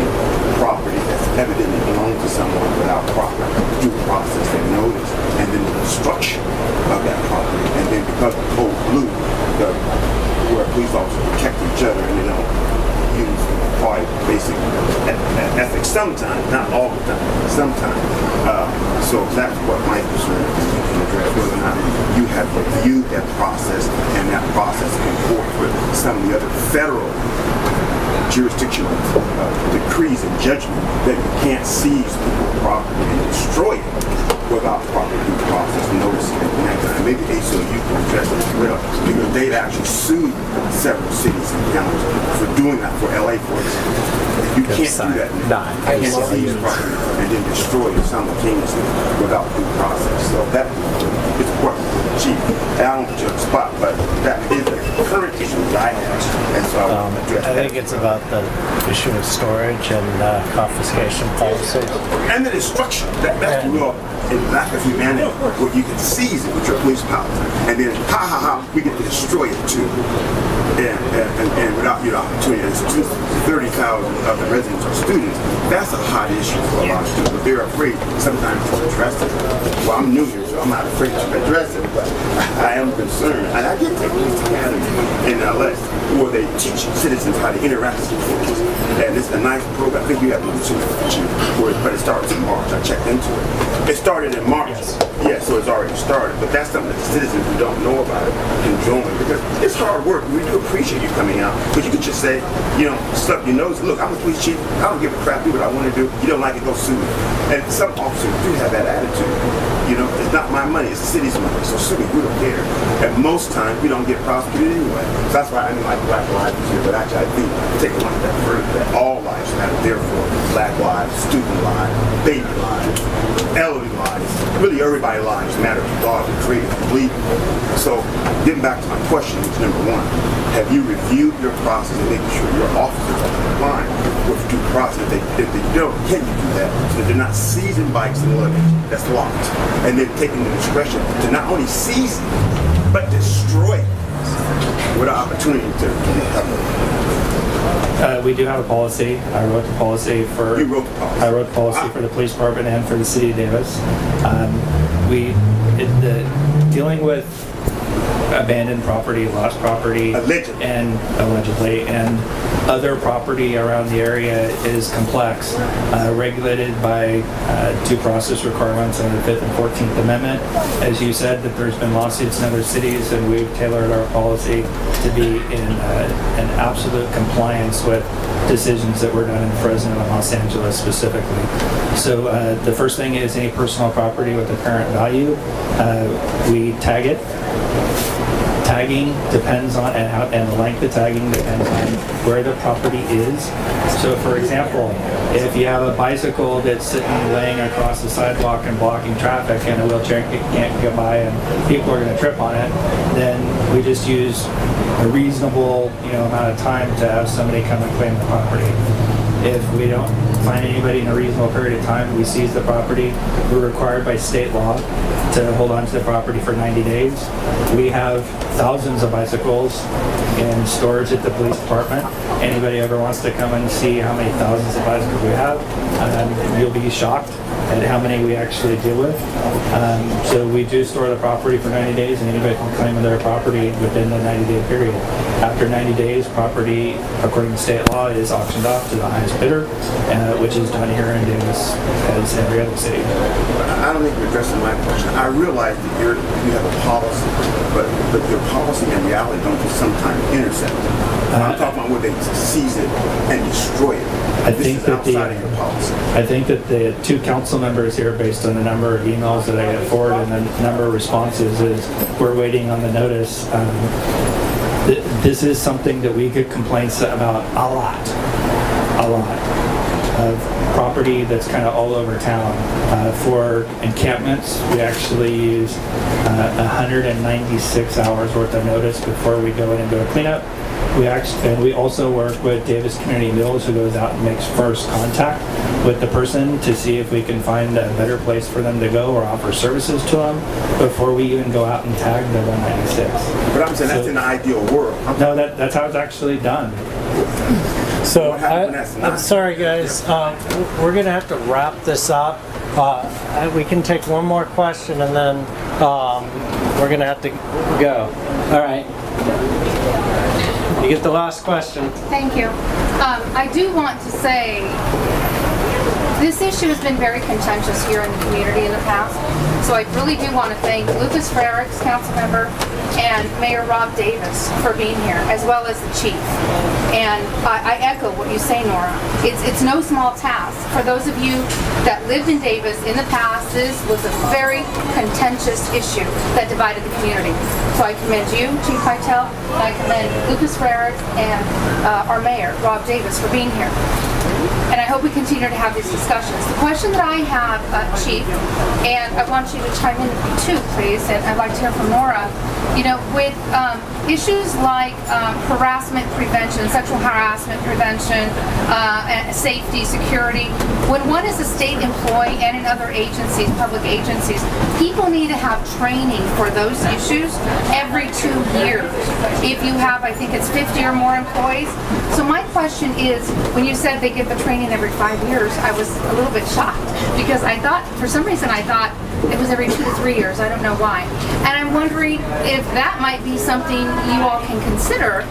S6: property that's evidently belonged to someone without proper due process and notice, and then the destruction of that property. And then because of code blue, where police officers protect each other and they don't use probably basic ethics sometimes, not all the time, sometimes. So that's what my concern is. You can address whether or not you have reviewed that process and that process comports with some of the other federal jurisdictional decrees and judgment that you can't seize people's property and destroy it without proper due process notice and that kind. Maybe ACLU can address it as well, because they've actually sued several cities and counties for doing that. For LA, for example, you can't do that. You can't seize property and then destroy it simultaneously without due process. So that is what Chief, I don't put you on the spot, but that is the current issue that I have, and so I want to address that.
S1: I think it's about the issue of storage and confiscation policies.
S6: And the destruction. That's real in lack of humanity, where you can seize it with your police power, and then we get to destroy it too. And without your opportunity, it's 30,000 of the residents are students. That's a hot issue for a lot of students. They're afraid sometimes to address it. Well, I'm new here, so I'm not afraid to address it, but I am concerned. And I did take police academy in LA, where they teach citizens how to interact with police. And it's a nice program. I think you have an opportunity, but it starts in March. I checked into it. It started in March. Yeah, so it's already started. But that's something that the citizens who don't know about it can join, because it's hard work. We do appreciate you coming out, but you could just say, stuff your nose. Look, I'm a police chief. I don't give a crap. Do what I want to do. You don't like it, go sue me. And some officers do have that attitude. It's not my money. It's the city's money. So sue me. We don't care. And most times we don't get prosecuted anyway. So that's why I mean, like Black Lives here. But actually, I think take one step further, that all lives matter. Therefore, Black lives, student lives, baby lives, elderly lives, really everybody's lives matter to God, the Creator, the believer. So, getting back to my question, is number one, have you reviewed your process and making sure your officers are complying with due process? If they don't, can you do that so that they're not seizing bikes and luggage that's locked, and then taking the discretion to not only seize it, but destroy it with an opportunity to recover?
S4: We do have a policy. I wrote the policy for.
S6: You wrote the policy.
S4: I wrote the policy for the police department and for the city of Davis. Dealing with abandoned property, lost property, allegedly, and other property around the area is complex, regulated by due process requirements under the 5th and 14th Amendment. As you said, that there's been lawsuits in other cities, and we've tailored our policy to be in absolute compliance with decisions that were done in Fresno and Los Angeles specifically. So the first thing is any personal property with apparent value, we tag it. Tagging depends on, and the length of tagging depends on where the property is. So for example, if you have a bicycle that's sitting laying across the sidewalk and blocking traffic and a wheelchair can't get by and people are going to trip on it, then we just use a reasonable amount of time to have somebody come and claim the property. If we don't find anybody in a reasonable period of time, we seize the property. We're required by state law to hold on to the property for 90 days. We have thousands of bicycles in storage at the police department. Anybody ever wants to come and see how many thousands of bicycles we have, you'll be shocked at how many we actually deal with. So we do store the property for 90 days and anybody can claim their property within the 90-day period. After 90 days, property, according to state law, is auctioned off to the highest bidder, which is done here in Davis as every other city.
S6: I don't think you're addressing my question. I realize that you have a policy, but your policy and reality don't sometimes intersect. I'm talking about where they seize it and destroy it.
S4: I think that
S6: I
S4: think that the two council members here, based on the number of emails that I get forwarded and the number of responses, is we're waiting on the notice. This is something that we get complaints about a lot of property that's kind of all over town. For encampments, we actually use 196 hours worth of notice before we go in and do a cleanup. We also work with Davis Community Meals, who goes out and makes first contact with the person to see if we can find a better place for them to go or offer services to them before we even go out and tag the 196.
S6: But I'm saying that's in the ideal world.
S4: No, that's how it's actually done.
S1: So I'm sorry, guys. We're going to have to wrap this up. We can take one more question and then we're going to have to go. All right. You get the last question.
S12: Thank you. I do want to say this issue has been very contentious here in the community in the past. So I really do want to thank Lucas Frericks, council member, and Mayor Rob Davis for being here, as well as the chief. And I echo what you say, Nora. It's no small task. For those of you that lived in Davis in the past, this was a very contentious issue that divided the community. So I commend you, Chief Hytel, and I commend Lucas Frericks and our mayor, Rob Davis, for being here. And I hope we continue to have these discussions. The question that I have, Chief, and I want you to chime in too, please, and I'd like to hear from Nora, with issues like harassment prevention, sexual harassment prevention, safety, security, when one is a state employee and in other agencies, public agencies, people need to have training for those issues every 2 years. If you have, I think it's 50 or more employees. So my question is, when you said they get the training every 5 years, I was a little bit shocked because I thought, for some reason, it was every 2 to 3 years. I don't know why. And I'm wondering if that might be something you all can consider,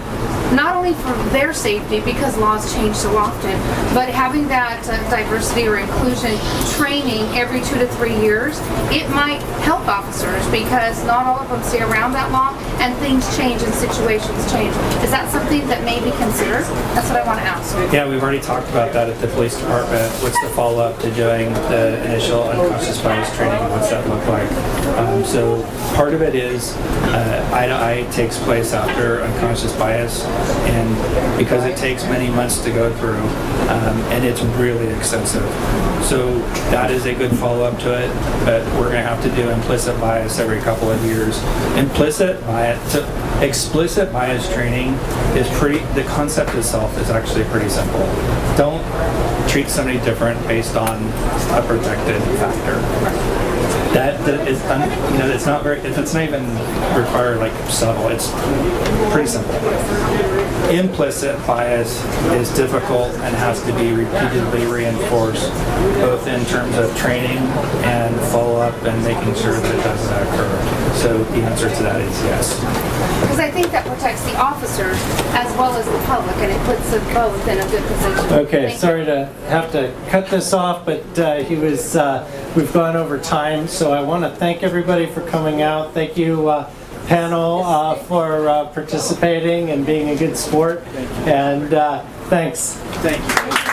S12: not only for their safety, because laws change so often, but having that diversity or inclusion training every 2 to 3 years, it might help officers because not all of them stay around that long and things change and situations change. Is that something that may be considered? That's what I want to ask.
S4: Yeah, we've already talked about that at the police department. What's the follow-up to doing the initial unconscious bias training? What's that look like? So part of it is eye to eye takes place after unconscious bias, and because it takes many months to go through, and it's really extensive. So that is a good follow-up to it, but we're going to have to do implicit bias every couple of years. Explicit bias training is the concept itself is actually pretty simple. Don't treat somebody different based on a protected factor. That is, it's not even required like subtle. It's pretty simple. Implicit bias is difficult and has to be repeatedly reinforced, both in terms of training and follow-up and making sure that it doesn't occur. So the answer to that is yes.
S12: Because I think that protects the officers as well as the public, and it puts them both in a good position.
S1: Okay, sorry to have to cut this off, but we've gone over time, so I want to thank everybody for coming out. Thank you, panel, for participating and being a good sport. And thanks.
S4: Thank you.